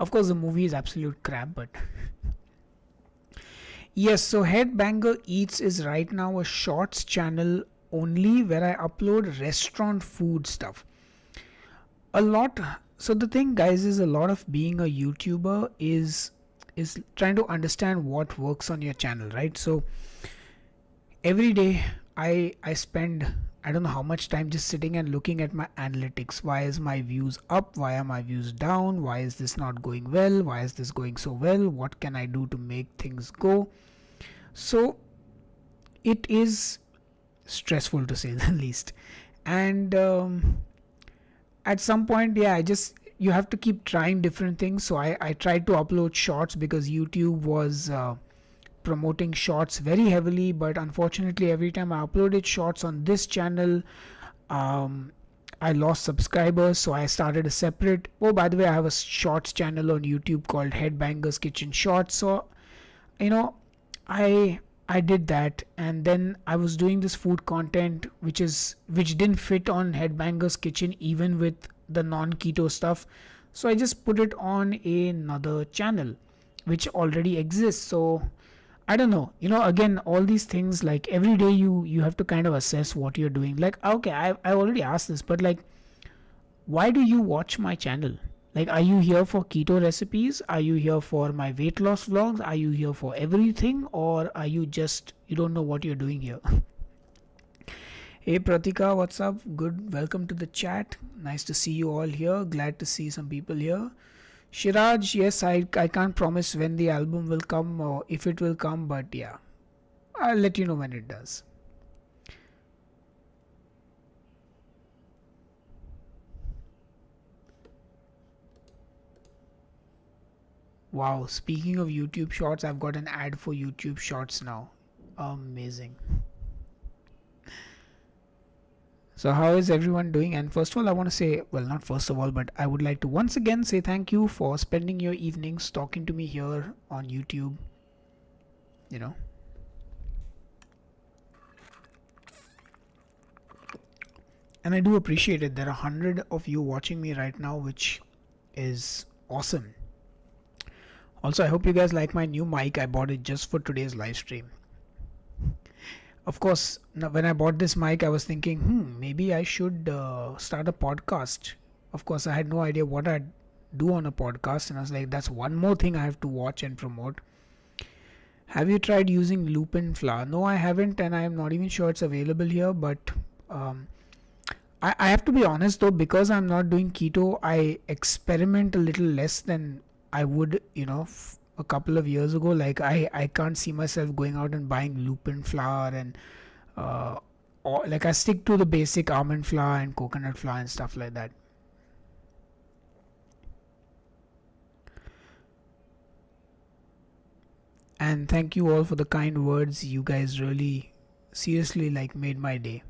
Of course, the movie is absolute crap, but yes, so Headbanger Eats is right now a shorts channel only where I upload restaurant food stuff. A lot. So the thing, guys, is a lot of being a YouTuber is trying to understand what works on your channel, right? So every day I spend, I don't know how much time just sitting and looking at my analytics. Why is my views up? Why are my views down? Why is this not going well? Why is this going so well? What can I do to make things go? So it is stressful, to say the least. And at some point, yeah, you have to keep trying different things. So I tried to upload shorts because YouTube was promoting shorts very heavily, but unfortunately every time I uploaded shorts on this channel, I lost subscribers. So I started a separate, oh, by the way, I have a shorts channel on YouTube called Headbangers Kitchen Shorts. So I did that, and then I was doing this food content which didn't fit on Headbangers Kitchen even with the non-keto stuff. So I just put it on another channel which already exists. So I don't know, again, all these things, like every day you have to kind of assess what you're doing. Like, okay, I already asked this, but like, why do you watch my channel? Like, are you here for keto recipes? Are you here for my weight loss vlogs? Are you here for everything? Or are you don't know what you're doing here? Hey Pratika, what's up? Good, welcome to the chat. Nice to see you all here. Glad to see some people here. Shiraj, yes, I can't promise when the album will come or if it will come, but yeah, I'll let you know when it does. Wow, speaking of YouTube Shorts, I've got an ad for YouTube Shorts now. Amazing. So, how is everyone doing? And first of all, I want to say, well, not first of all, but I would like to once again say thank you for spending your evenings talking to me here on YouTube. You know, and I do appreciate it. There are 100 of you watching me right now, which is awesome. Also, I hope you guys like my new mic. I bought it just for today's live stream. Of course, when I bought this mic, I was thinking, maybe I should start a podcast. Of course, I had no idea what I'd do on a podcast, and I was like, that's one more thing I have to watch and promote. Have you tried using lupin flour? No, I haven't, and I am not even sure it's available here. But I have to be honest though, because I'm not doing keto, I experiment a little less than I would, a couple of years ago. Like I can't see myself going out and buying lupin flour and or like I stick to the basic almond flour and coconut flour and stuff like that. And thank you all for the kind words. You guys really seriously like made my day.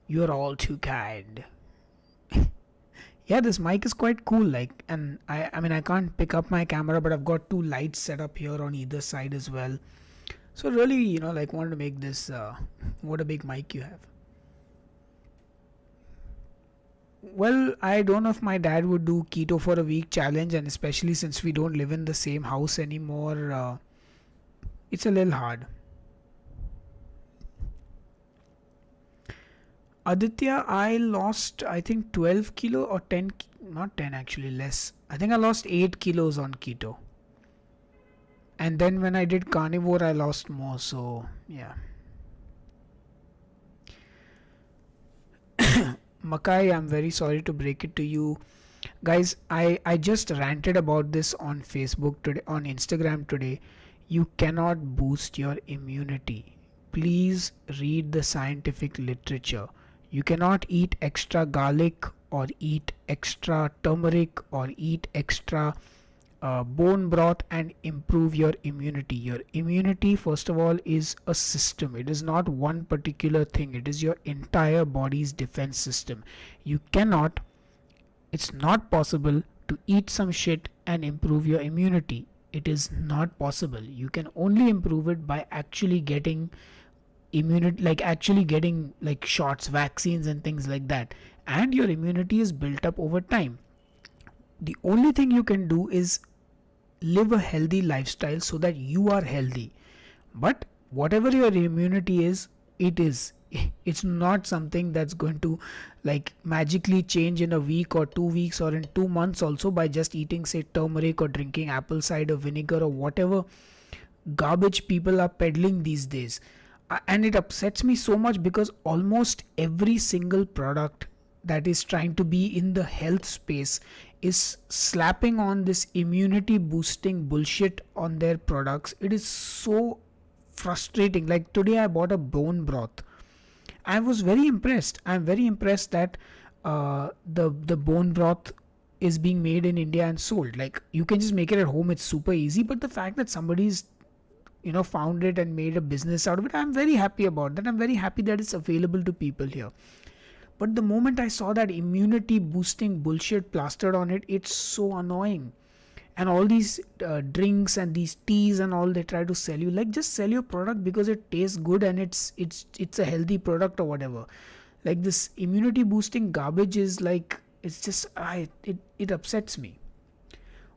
You're all too kind. Yeah, this mic is quite cool. Like, and I mean, I can't pick up my camera, but I've got two lights set up here on either side as well. So really, like wanted to make this. What a big mic you have. Well, I don't know if my dad would do keto for a week challenge, and especially since we don't live in the same house anymore, it's a little hard. Aditya, I lost I think 12 kilo or 10, not 10 actually, less. I think I lost 8 kilos on keto. And then when I did carnivore, I lost more. So, yeah. Makai, I'm very sorry to break it to you. Guys, I just ranted about this on Facebook today, on Instagram today. You cannot boost your immunity. Please read the scientific literature. You cannot eat extra garlic or eat extra turmeric or eat extra bone broth and improve your immunity. Your immunity, first of all, is a system. It is not one particular thing. It is your entire body's defense system. You cannot, it's not possible to eat some shit and improve your immunity. It is not possible. You can only improve it by actually getting immunity, like actually getting like shots, vaccines and things like that, and your immunity is built up over time. The only thing you can do is live a healthy lifestyle so that you are healthy. But whatever your immunity is, it's not something that's going to like magically change in a week or 2 weeks or in 2 months also by just eating say turmeric or drinking apple cider vinegar or whatever garbage people are peddling these days. And it upsets me so much because almost every single product that is trying to be in the health space is slapping on this immunity boosting bullshit on their products. It is so frustrating. Like today I bought a bone broth. I was very impressed. I'm very impressed that the bone broth is being made in India and sold. Like you can just make it at home. It's super easy. But the fact that somebody's found it and made a business out of it, I'm very happy about that. I'm very happy that it's available to people here. But the moment I saw that immunity boosting bullshit plastered on it, it's so annoying. And all these drinks and these teas and all they try to sell you, like just sell your product because it tastes good and it's a healthy product or whatever. Like this immunity boosting garbage is like, it's just it upsets me.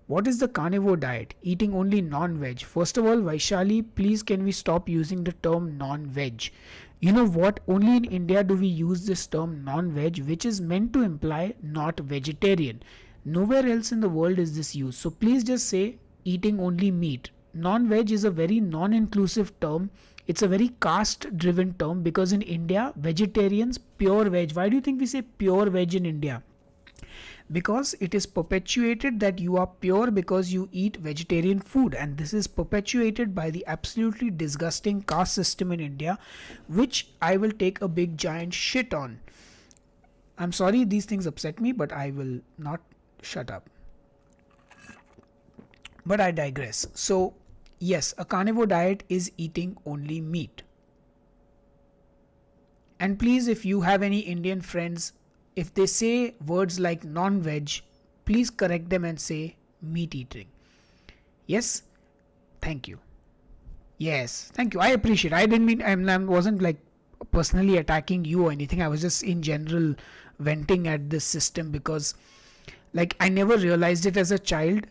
What is the carnivore diet? Eating only non-veg. First of all, Vaishali, please can we stop using the term non-veg? You know what? Only in India do we use this term non-veg, which is meant to imply not vegetarian. Nowhere else in the world is this used. So please just say eating only meat. Non-veg is a very non-inclusive term. It's a very caste-driven term because in India, vegetarians, pure veg. Why do you think we say pure veg in India? Because it is perpetuated that you are pure because you eat vegetarian food, and this is perpetuated by the absolutely disgusting caste system in India, which I will take a big giant shit on. I'm sorry these things upset me, but I will not shut up. But I digress. So, yes, a carnivore diet is eating only meat. And please, if you have any Indian friends, if they say words like non veg, please correct them and say meat eating. Yes? Thank you. Yes, thank you. I appreciate. I didn't mean I wasn't like personally attacking you or anything. I was just in general venting at this system because like I never realized it as a child.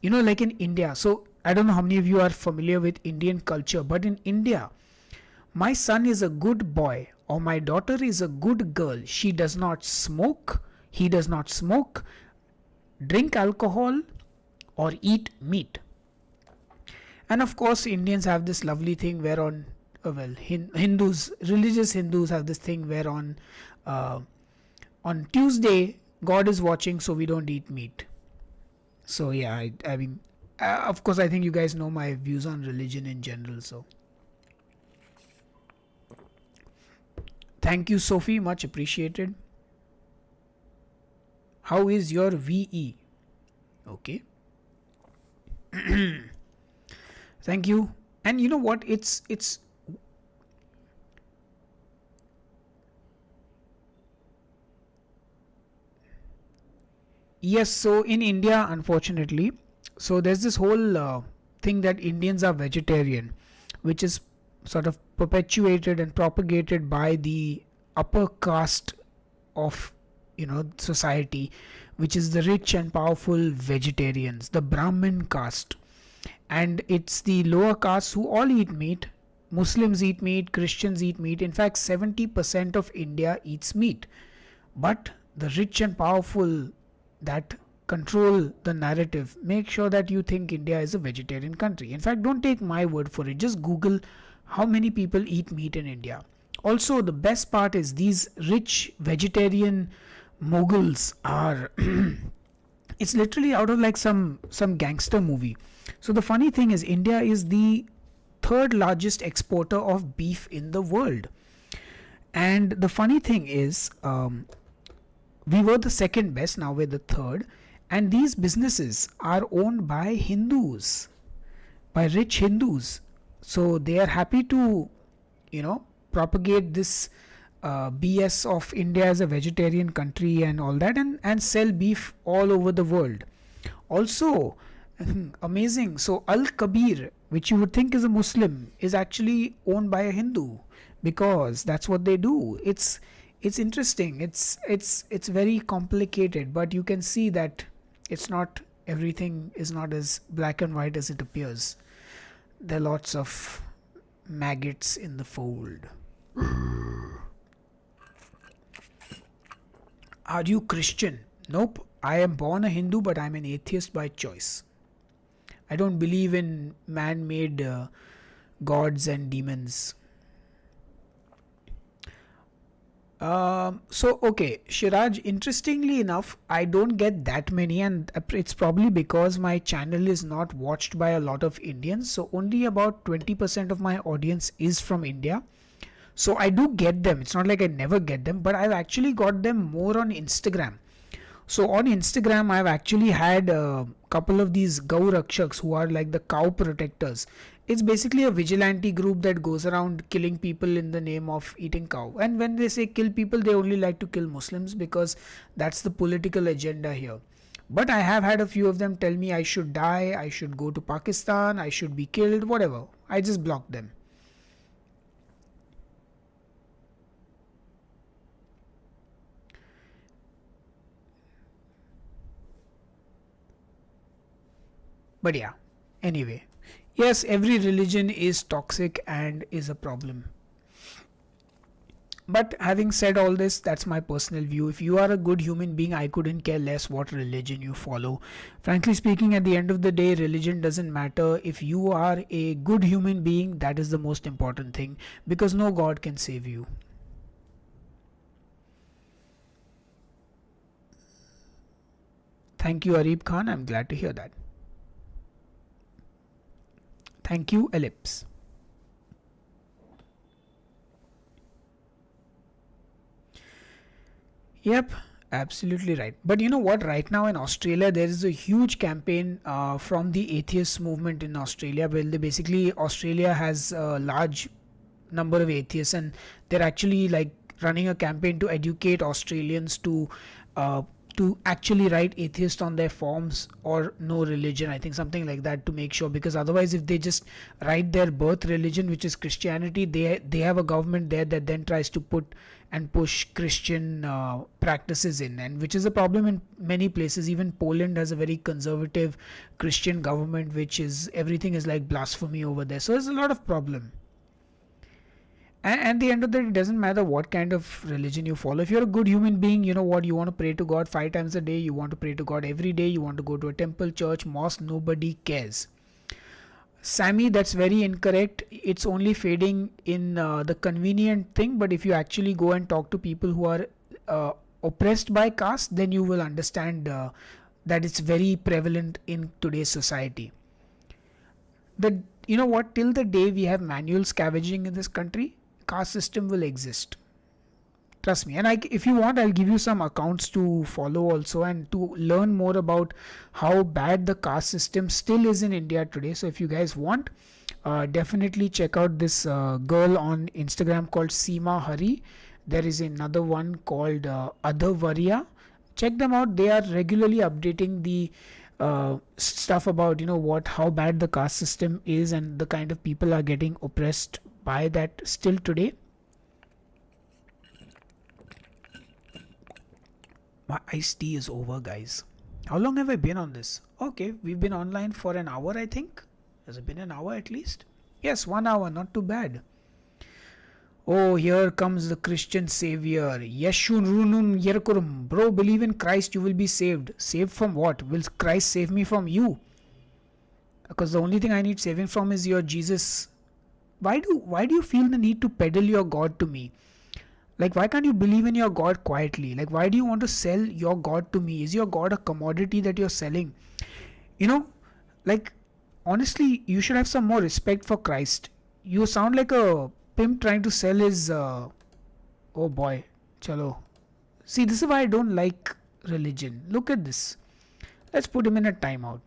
You know, like in India. So I don't know how many of you are familiar with Indian culture, but in India, my son is a good boy or my daughter is a good girl. She does not smoke, he does not smoke, drink alcohol, or eat meat. And of course, Indians have this lovely thing where Hindus, religious Hindus have this thing where on Tuesday, God is watching, so we don't eat meat. So yeah, I mean, of course, I think you guys know my views on religion in general. So thank you, Sophie, much appreciated. How is your VE? Okay. Thank you. And you know what? It's yes. So in India, unfortunately, so there's this whole thing that Indians are vegetarian, which is sort of perpetuated and propagated by the upper caste of society, which is the rich and powerful vegetarians, the Brahmin caste. And it's the lower castes who all eat meat. Muslims eat meat, Christians eat meat. In fact, 70% of India eats meat. But the rich and powerful that control the narrative make sure that you think India is a vegetarian country. In fact, don't take my word for it. Just Google how many people eat meat in India. Also, the best part is these rich vegetarian moguls are it's literally out of like some gangster movie. So the funny thing is India is the third largest exporter of beef in the world. And the funny thing is we were the second best, now we're the third. And these businesses are owned by Hindus, by rich Hindus. So they are happy to, propagate this BS of India as a vegetarian country and all that, and sell beef all over the world. Also, amazing. So Al Kabir, which you would think is a Muslim, is actually owned by a Hindu because that's what they do. It's interesting. It's very complicated, but you can see that it's not, everything is not as black and white as it appears. There are lots of maggots in the fold. Are you Christian? Nope. I am born a Hindu, but I'm an atheist by choice. I don't believe in man-made gods and demons. Okay, Shiraj, interestingly enough, I don't get that many, and it's probably because my channel is not watched by a lot of Indians. So only about 20% of my audience is from India. So I do get them. It's not like I never get them, but I've actually got them more on Instagram. So on Instagram, I've actually had a couple of these Gau Rakshaks who are like the cow protectors. It's basically a vigilante group that goes around killing people in the name of eating cow. And when they say kill people, they only like to kill Muslims because that's the political agenda here. But I have had a few of them tell me I should die, I should go to Pakistan, I should be killed, whatever. I just block them. But yeah, anyway. Yes, every religion is toxic and is a problem. But having said all this, that's my personal view. If you are a good human being, I couldn't care less what religion you follow. Frankly speaking, at the end of the day, religion doesn't matter. If you are a good human being, that is the most important thing, because no God can save you. Thank you, Arib Khan. I'm glad to hear that. Thank you, Ellipse. Yep, absolutely right. But you know what? Right now in Australia, there is a huge campaign from the atheist movement in Australia. Well, they basically Australia has a large number of atheists, and they're actually like running a campaign to educate Australians uh, to actually write atheist on their forms or no religion. I think something like that, to make sure, because otherwise, if they just write their birth religion, which is Christianity, they have a government there that then tries to put and push Christian practices in, and which is a problem in many places. Even Poland has a very conservative Christian government, which is everything is like blasphemy over there. So there's a lot of problem. And at the end of the day, it doesn't matter what kind of religion you follow. If you're a good human being, you know what, you want to pray to God 5 times a day, you want to pray to God every day, you want to go to a temple, church, mosque, nobody cares. Sammy, that's very incorrect. It's only fading in the convenient thing, but if you actually go and talk to people who are oppressed by caste, then you will understand that it's very prevalent in today's society. The You know what, till the day we have manual scavenging in this country, caste system will exist. Trust me. And if you want, I'll give you some accounts to follow also, and to learn more about how bad the caste system still is in India today. So if you guys want, definitely check out this girl on Instagram called Seema Hari. There is another one called Adha Varya. Check them out. They are regularly updating the stuff about, you know what, how bad the caste system is and the kind of people are getting oppressed by that still today. My iced tea is over, guys. How long have I been on this? Okay, we've been online for an hour, I think. Has it been an hour at least? Yes, 1 hour, not too bad. Oh, here comes the Christian savior. Yeshun runun yerkurum. Bro, believe in Christ, you will be saved. Saved from what? Will Christ save me from you? Because the only thing I need saving from is your Jesus. Why do you feel the need to peddle your God to me? Like, why can't you believe in your God quietly? Like, why do you want to sell your God to me? Is your God a commodity that you're selling? You know, like, honestly, you should have some more respect for Christ. You sound like a pimp trying to sell his. Oh boy, chalo. See, this is why I don't like religion. Look at this. Let's put him in a timeout.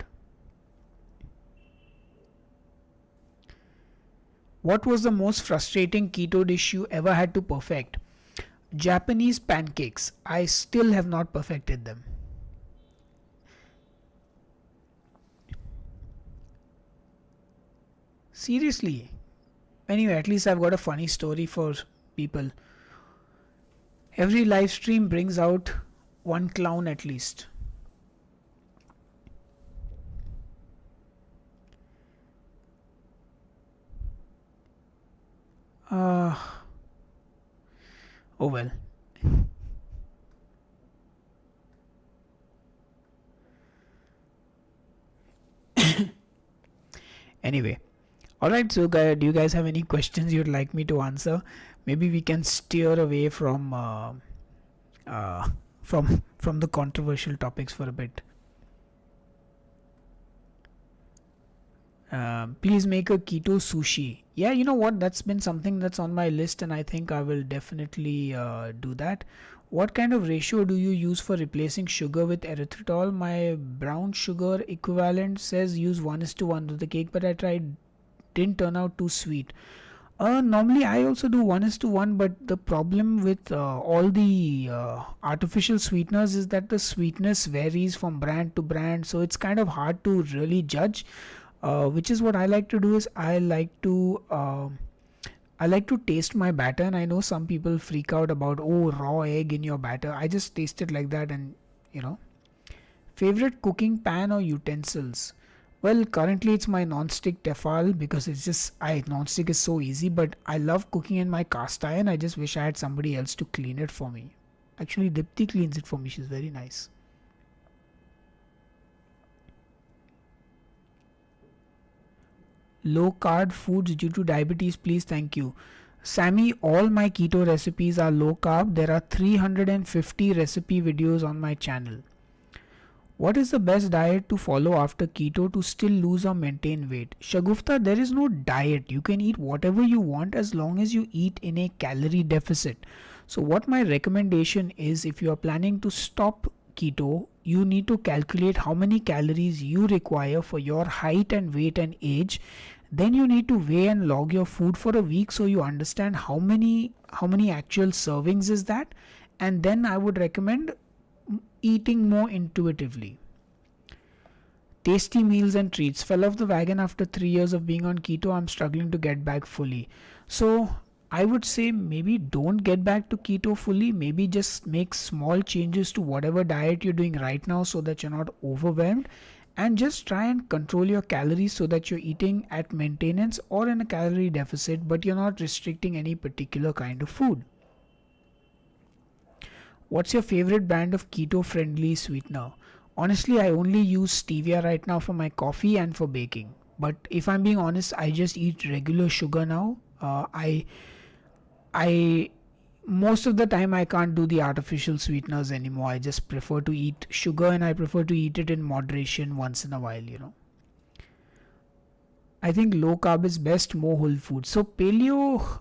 What was the most frustrating keto dish you ever had to perfect? Japanese pancakes. I still have not perfected them. Seriously. Anyway, at least I've got a funny story for people. Every live stream brings out one clown at least. Oh well. Anyway, alright, so guys, do you guys have any questions you'd like me to answer? Maybe we can steer away from from the controversial topics for a bit. Please make a keto sushi. Yeah, you know what? That's been something that's on my list, and I think I will definitely do that. What kind of ratio do you use for replacing sugar with erythritol? My brown sugar equivalent says use 1:1 to the cake, but I tried, didn't turn out too sweet. Normally I also do 1:1, but the problem with all the artificial sweeteners is that the sweetness varies from brand to brand, so it's kind of hard to really judge. Which is what I like to do is I like to taste my batter, and I know some people freak out about, oh, raw egg in your batter. I just taste it like that, and you know. Favorite cooking pan or utensils? Well, currently it's my non-stick tefal, because it's just non-stick is so easy, but I love cooking in my cast iron. I just wish I had somebody else to clean it for me. Actually, Dipti cleans it for me. She's very nice. Low carb foods due to diabetes, please, thank you. Sammy, all my keto recipes are low carb. There are 350 recipe videos on my channel. What is the best diet to follow after keto to still lose or maintain weight? Shagufta, there is no diet. You can eat whatever you want as long as you eat in a calorie deficit. So what my recommendation is, if you are planning to stop keto, you need to calculate how many calories you require for your height and weight and age. Then you need to weigh and log your food for a week so you understand how many actual servings is that. And then I would recommend eating more intuitively. Tasty meals and treats. Fell off the wagon after 3 years of being on keto. I'm struggling to get back fully. So I would say maybe don't get back to keto fully. Maybe just make small changes to whatever diet you're doing right now so that you're not overwhelmed. And just try and control your calories so that you're eating at maintenance or in a calorie deficit, but you're not restricting any particular kind of food. What's your favorite brand of keto friendly sweetener? Honestly, I only use stevia right now for my coffee and for baking. But if I'm being honest, I just eat regular sugar now. I most of the time I can't do the artificial sweeteners anymore. I just prefer to eat sugar, and I prefer to eat it in moderation once in a while. I think low carb is best, more whole food. So paleo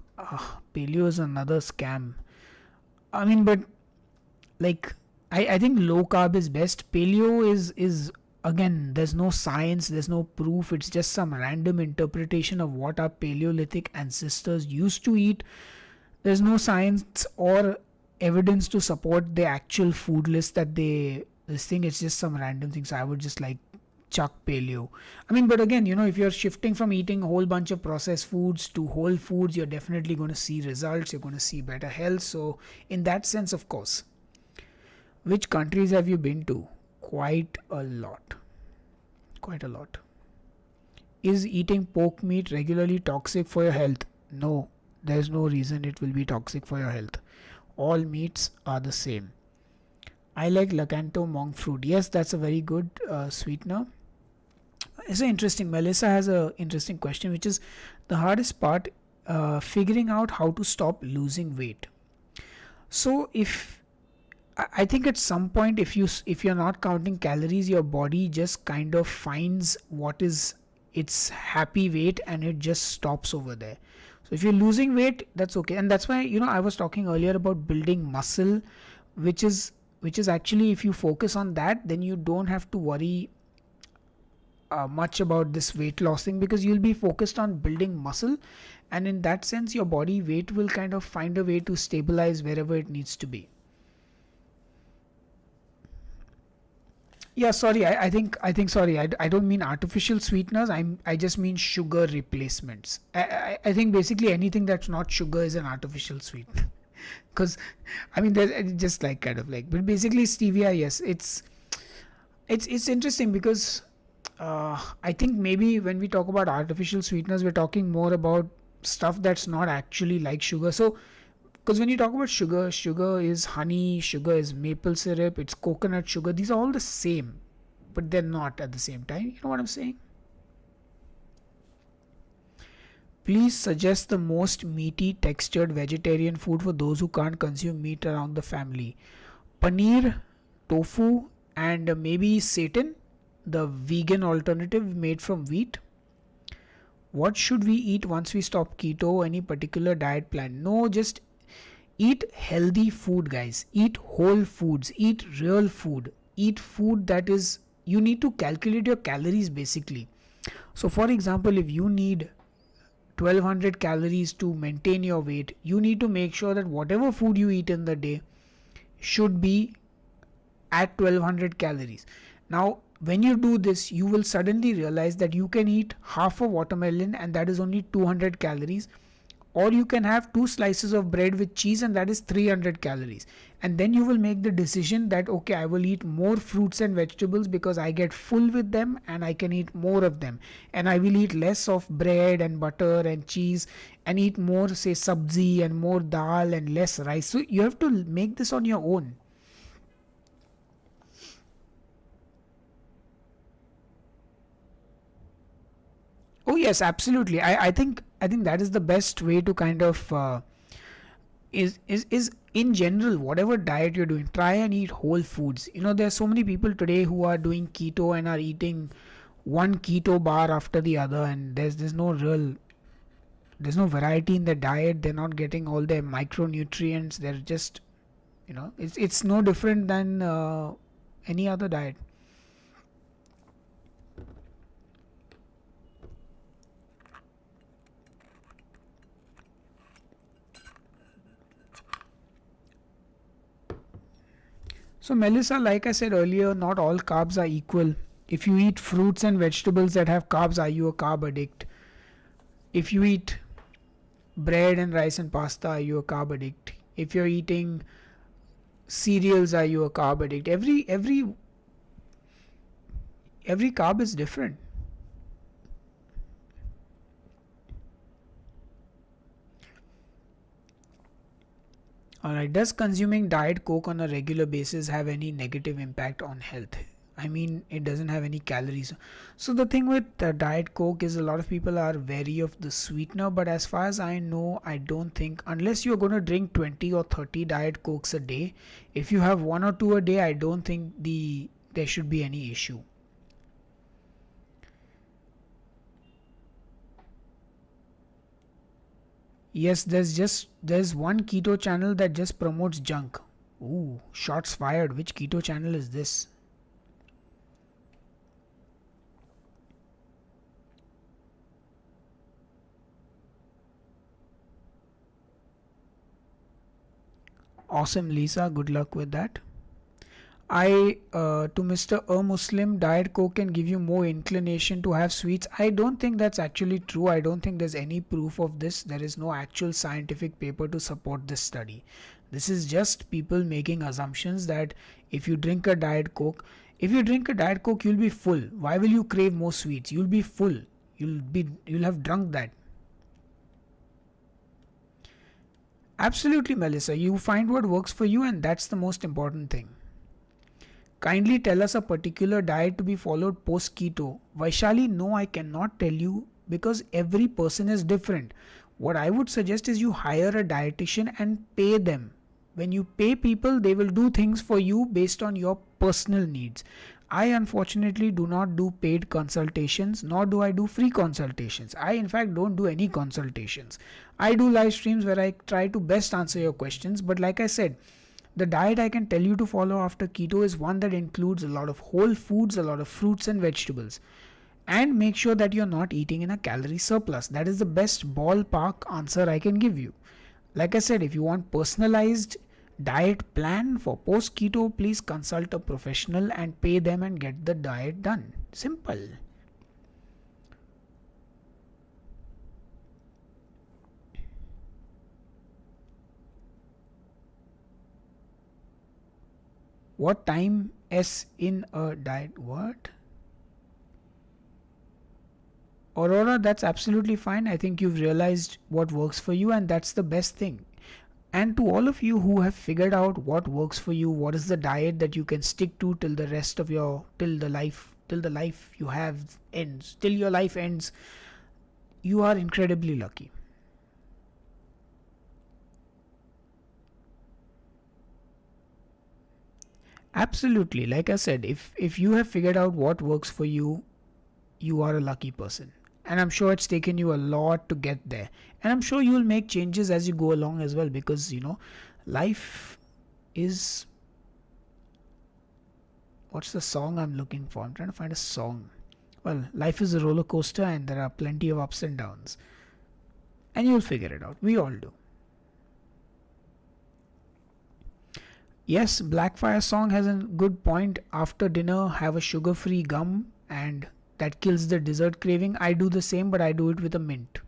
is another scam. I mean, but like I think low carb is best. Paleo is again, there's no science, there's no proof. It's just some random interpretation of what our Paleolithic ancestors used to eat. There's no science or evidence to support the actual food list that this thing. It's just some random thing. So I would just like chuck paleo. I mean, but again, if you're shifting from eating a whole bunch of processed foods to whole foods, you're definitely going to see results. You're going to see better health. So in that sense, of course. Which countries have you been to? Quite a lot. Is eating pork meat regularly toxic for your health? No, there's no reason it will be toxic for your health. All meats are the same. I like Lakanto monk fruit. Yes, that's a very good sweetener. It's interesting. Melissa has an interesting question, which is the hardest part, figuring out how to stop losing weight. So I think at some point, if you're not counting calories, your body just kind of finds what is its happy weight and it just stops over there. So if you're losing weight, that's okay. And that's why I was talking earlier about building muscle, which is actually, if you focus on that, then you don't have to worry much about this weight loss thing, because you'll be focused on building muscle, and in that sense your body weight will kind of find a way to stabilize wherever it needs to be. Yeah, sorry. I think sorry. I don't mean artificial sweeteners. I just mean sugar replacements. I think basically anything that's not sugar is an artificial sweetener. Because I mean, there's just like kind of like, but basically stevia. Yes, it's interesting because I think maybe when we talk about artificial sweeteners, we're talking more about stuff that's not actually like sugar. So because when you talk about sugar is honey, sugar is maple syrup, it's coconut sugar. These are all the same, but they're not at the same time. You know what I'm saying? Please suggest the most meaty textured vegetarian food for those who can't consume meat around the family. Paneer, tofu, and maybe seitan, the vegan alternative made from wheat. What should we eat once we stop keto? Any particular diet plan? No, just eat healthy food, guys. Eat whole foods. Eat real food. Eat food that is, you need to calculate your calories basically. So for example, if you need 1200 calories to maintain your weight, you need to make sure that whatever food you eat in the day should be at 1200 calories. Now, when you do this, you will suddenly realize that you can eat half a watermelon and that is only 200 calories. Or you can have 2 slices of bread with cheese and that is 300 calories. And then you will make the decision that, okay, I will eat more fruits and vegetables because I get full with them and I can eat more of them. And I will eat less of bread and butter and cheese and eat more, say, sabzi and more dal and less rice. So you have to make this on your own. Oh yes, absolutely. I think that is the best way to kind of is in general, whatever diet you're doing, try and eat whole foods. There are so many people today who are doing keto and are eating one keto bar after the other, and there's no there's no variety in their diet. They're not getting all their micronutrients. They're just, it's no different than any other diet. So, Melissa, like I said earlier, not all carbs are equal. If you eat fruits and vegetables that have carbs, are you a carb addict? If you eat bread and rice and pasta, are you a carb addict? If you're eating cereals, are you a carb addict? Every carb is different. Alright, does consuming Diet Coke on a regular basis have any negative impact on health? I mean, it doesn't have any calories. So the thing with Diet Coke is a lot of people are wary of the sweetener, but as far as I know, I don't think, unless you're going to drink 20 or 30 Diet Cokes a day, if you have one or two a day, I don't think there should be any issue. Yes, there's one keto channel that just promotes junk. Ooh, shots fired. Which keto channel is this? Awesome, Lisa. Good luck with that. To Mr. A Muslim, Diet Coke can give you more inclination to have sweets. I don't think that's actually true. I don't think there's any proof of this. There is no actual scientific paper to support this study. This is just people making assumptions that if you drink a Diet Coke, you'll be full. Why will you crave more sweets? You'll be full. You'll have drunk that. Absolutely, Melissa. You find what works for you, and that's the most important thing. Kindly tell us a particular diet to be followed post keto. Vaishali, no, I cannot tell you because every person is different. What I would suggest is you hire a dietitian and pay them. When you pay people, they will do things for you based on your personal needs. I unfortunately do not do paid consultations, nor do I do free consultations. I in fact don't do any consultations. I do live streams where I try to best answer your questions, but like I said, the diet I can tell you to follow after keto is one that includes a lot of whole foods, a lot of fruits and vegetables. And make sure that you're not eating in a calorie surplus. That is the best ballpark answer I can give you. Like I said, if you want personalized diet plan for post keto, please consult a professional and pay them and get the diet done. Simple. What time is in a diet? What? Aurora, that's absolutely fine. I think you've realized what works for you, and that's the best thing. And to all of you who have figured out what works for you, what is the diet that you can stick to till the rest of your till the life you have ends, till your life ends, you are incredibly lucky. Absolutely. Like I said, if you have figured out what works for you, you are a lucky person. And I'm sure it's taken you a lot to get there. And I'm sure you'll make changes as you go along as well, because life is, what's the song I'm looking for? I'm trying to find a song. Well, life is a roller coaster and there are plenty of ups and downs. And you'll figure it out. We all do. Yes, Blackfire song has a good point. After dinner, have a sugar-free gum, and that kills the dessert craving. I do the same, but I do it with a mint.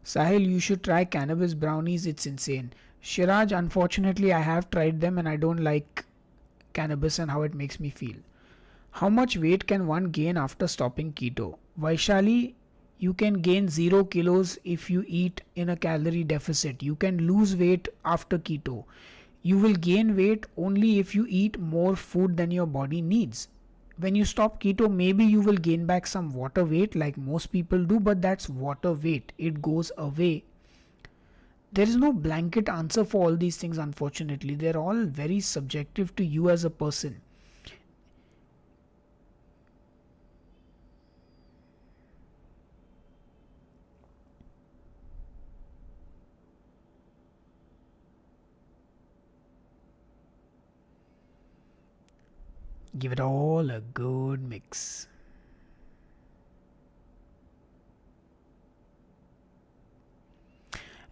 Sahil, you should try cannabis brownies. It's insane. Shiraj, unfortunately, I have tried them and I don't like cannabis and how it makes me feel. How much weight can one gain after stopping keto? Vaishali, you can gain 0 kilos if you eat in a calorie deficit. You can lose weight after keto. You will gain weight only if you eat more food than your body needs. When you stop keto, maybe you will gain back some water weight like most people do, but that's water weight. It goes away. There is no blanket answer for all these things, unfortunately. They're all very subjective to you as a person. Give it all a good mix.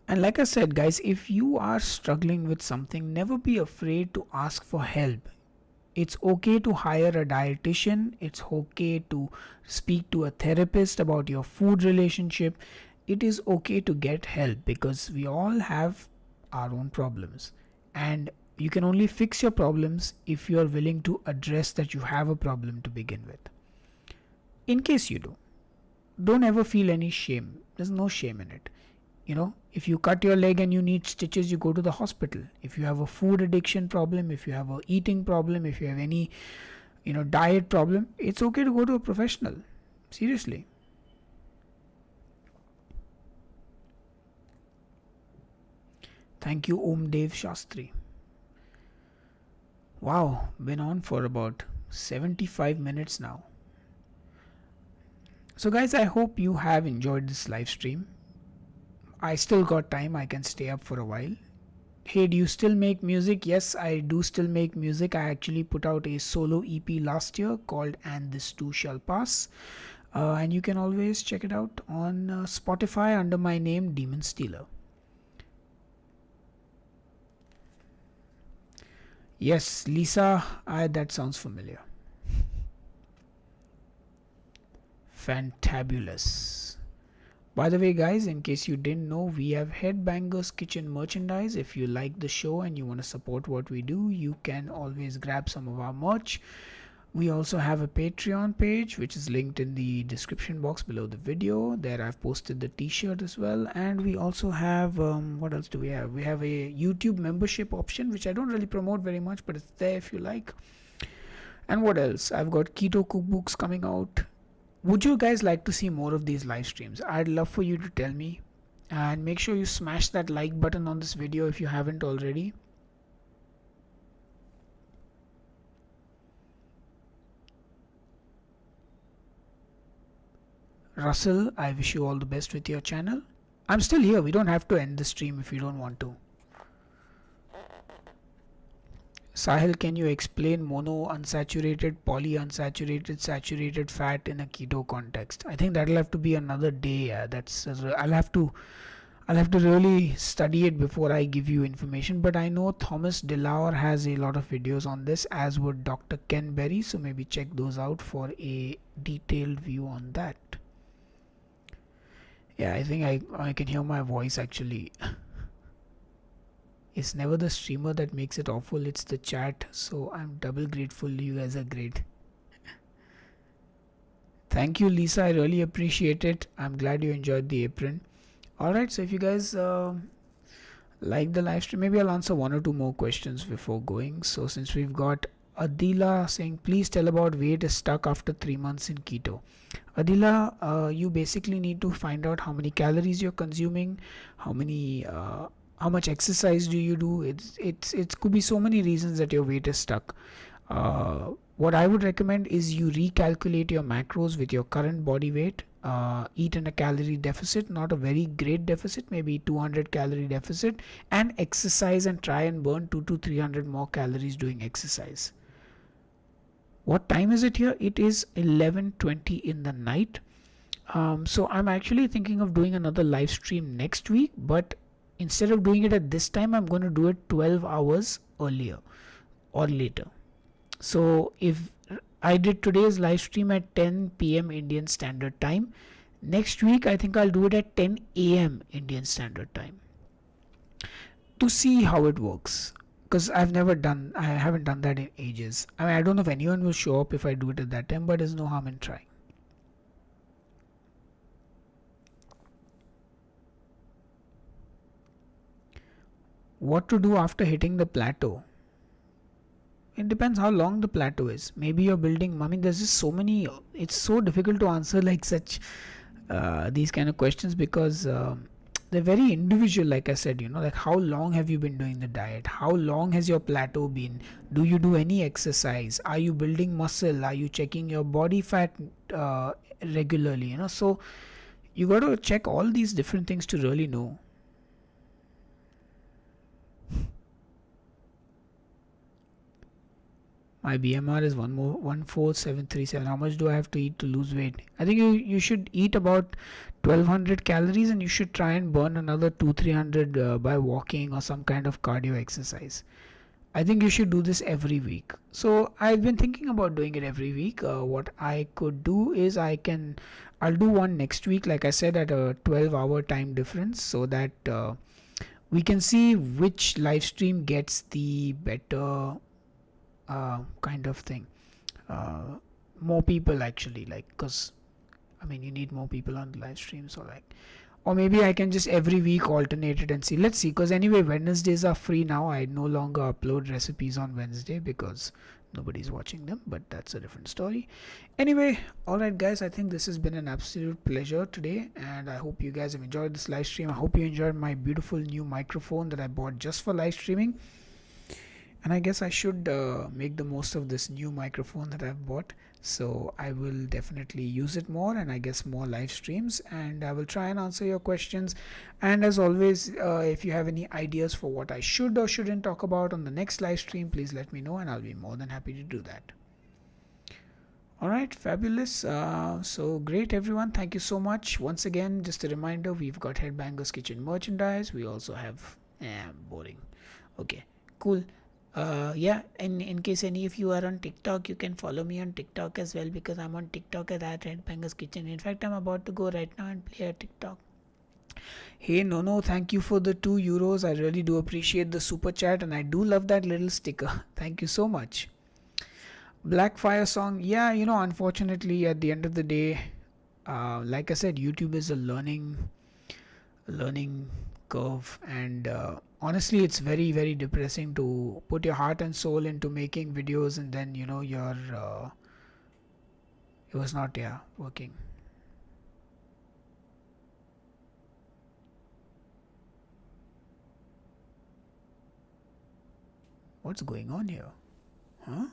And like I said, guys, if you are struggling with something, never be afraid to ask for help. It's okay to hire a dietitian. It's okay to speak to a therapist about your food relationship. It is okay to get help because we all have our own problems. And you can only fix your problems if you are willing to address that you have a problem to begin with. In case you do, don't ever feel any shame. There's no shame in it. If you cut your leg and you need stitches, you go to the hospital. If you have a food addiction problem, if you have a eating problem, if you have any diet problem, it's okay to go to a professional. Seriously. Thank you, Om Dev Shastri. Wow, been on for about 75 minutes now. So guys, I hope you have enjoyed this live stream. I still got time, I can stay up for a while. Hey, do you still make music? Yes, I do still make music. I actually put out a solo EP last year called And This Too Shall Pass. And you can always check it out on Spotify under my name, Demon Stealer. Yes, Lisa, that sounds familiar. Fantabulous. By the way, guys, in case you didn't know, we have Headbangers Kitchen merchandise. If you like the show and you want to support what we do, you can always grab some of our merch. We also have a Patreon page, which is linked in the description box below the video. There I've posted the t-shirt as well. And we also have, what else do we have? We have a YouTube membership option, which I don't really promote very much, but it's there if you like. And what else? I've got keto cookbooks coming out. Would you guys like to see more of these live streams? I'd love for you to tell me. And make sure you smash that like button on this video if you haven't already. Russell, I wish you all the best with your channel. I'm still here. We don't have to end the stream if you don't want to. Sahil, can you explain mono unsaturated, polyunsaturated, saturated fat in a keto context? I think that'll have to be another day. I'll have to really study it before I give you information. But I know Thomas DeLauer has a lot of videos on this, as would Dr. Ken Berry. So maybe check those out for a detailed view on that. Yeah, I think I can hear my voice actually. It's never the streamer that makes it awful, it's the chat. So I'm double grateful. You guys are great. Thank you, Lisa. I really appreciate it. I'm glad you enjoyed the apron. Alright, so if you guys like the live stream, maybe I'll answer one or two more questions before going. So since we've got Adila saying, please tell about weight is stuck after 3 months in keto. Adila, you basically need to find out how many calories you're consuming, how much exercise do you do. It could be so many reasons that your weight is stuck. What I would recommend is you recalculate your macros with your current body weight. Eat in a calorie deficit, not a very great deficit, maybe 200 calorie deficit, and exercise and try and burn 200 to 300 more calories doing exercise. What time is it here? It is 11:20 in the night. So I'm actually thinking of doing another live stream next week, but instead of doing it at this time, I'm going to do it 12 hours earlier or later. So if I did today's live stream at 10 p.m. Indian Standard Time, next week I think I'll do it at 10 a.m. Indian Standard Time to see how it works. Because I haven't done that in ages. I mean, I don't know if anyone will show up if I do it at that time, but there's no harm in trying. What to do after hitting the plateau? It depends how long the plateau is. Maybe you're building, I mean, there's just so many, it's so difficult to answer like such these kind of questions because they're very individual. Like I said, like how long have you been doing the diet? How long has your plateau been? Do you do any exercise? Are you building muscle? Are you checking your body fat regularly? So you got to check all these different things to really know. My BMR is 14737. How much do I have to eat to lose weight? I think you should eat about 1200 calories, and you should try and burn another 2-300 by walking or some kind of cardio exercise. I think you should do this every week. So I've been thinking about doing it every week. What I could do is I'll do one next week, like I said, at a 12-hour time difference, so that we can see which live stream gets the better kind of thing. More people actually, like, because I mean you need more people on the live stream, so like, or maybe I can just every week alternate it and see. Let's see, because anyway Wednesdays are free now. I no longer upload recipes on Wednesday because nobody's watching them, but that's a different story. Anyway, alright guys, I think this has been an absolute pleasure today, and I hope you guys have enjoyed this live stream. I hope you enjoyed my beautiful new microphone that I bought just for live streaming, and I guess I should make the most of this new microphone that I've bought. So I will definitely use it more, and I guess more live streams, and I will try and answer your questions. And as always, if you have any ideas for what I should or shouldn't talk about on the next live stream, please let me know, and I'll be more than happy to do that. Alright, fabulous. So great everyone, thank you so much. Once again, just a reminder, we've got Headbangers Kitchen merchandise. We also have boring. Okay, cool. Yeah, and in case any of you are on TikTok, you can follow me on TikTok as well, because I'm on TikTok at Headbangers Kitchen. In fact, I'm about to go right now and play a TikTok. Hey no, thank you for the €2. I really do appreciate the super chat, and I do love that little sticker. Thank you so much. Blackfire song, yeah, unfortunately at the end of the day, like I said, YouTube is a learning curve, and honestly it's very, very depressing to put your heart and soul into making videos, and then it was not working. What's going on here? Huh?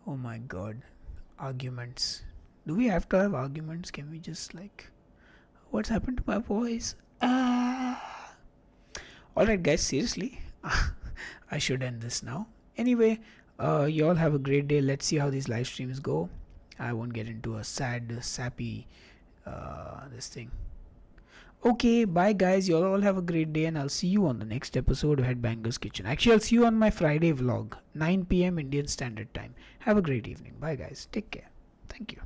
Oh my god. Arguments. Do we have to have arguments? Can we just what's happened to my voice? Alright guys, seriously. I should end this now. Anyway, you all have a great day. Let's see how these live streams go. I won't get into a sad, sappy this thing. Okay, bye guys. You all have a great day, and I'll see you on the next episode of Headbangers Kitchen. Actually, I'll see you on my Friday vlog, 9 p.m. Indian Standard Time. Have a great evening. Bye guys. Take care. Thank you.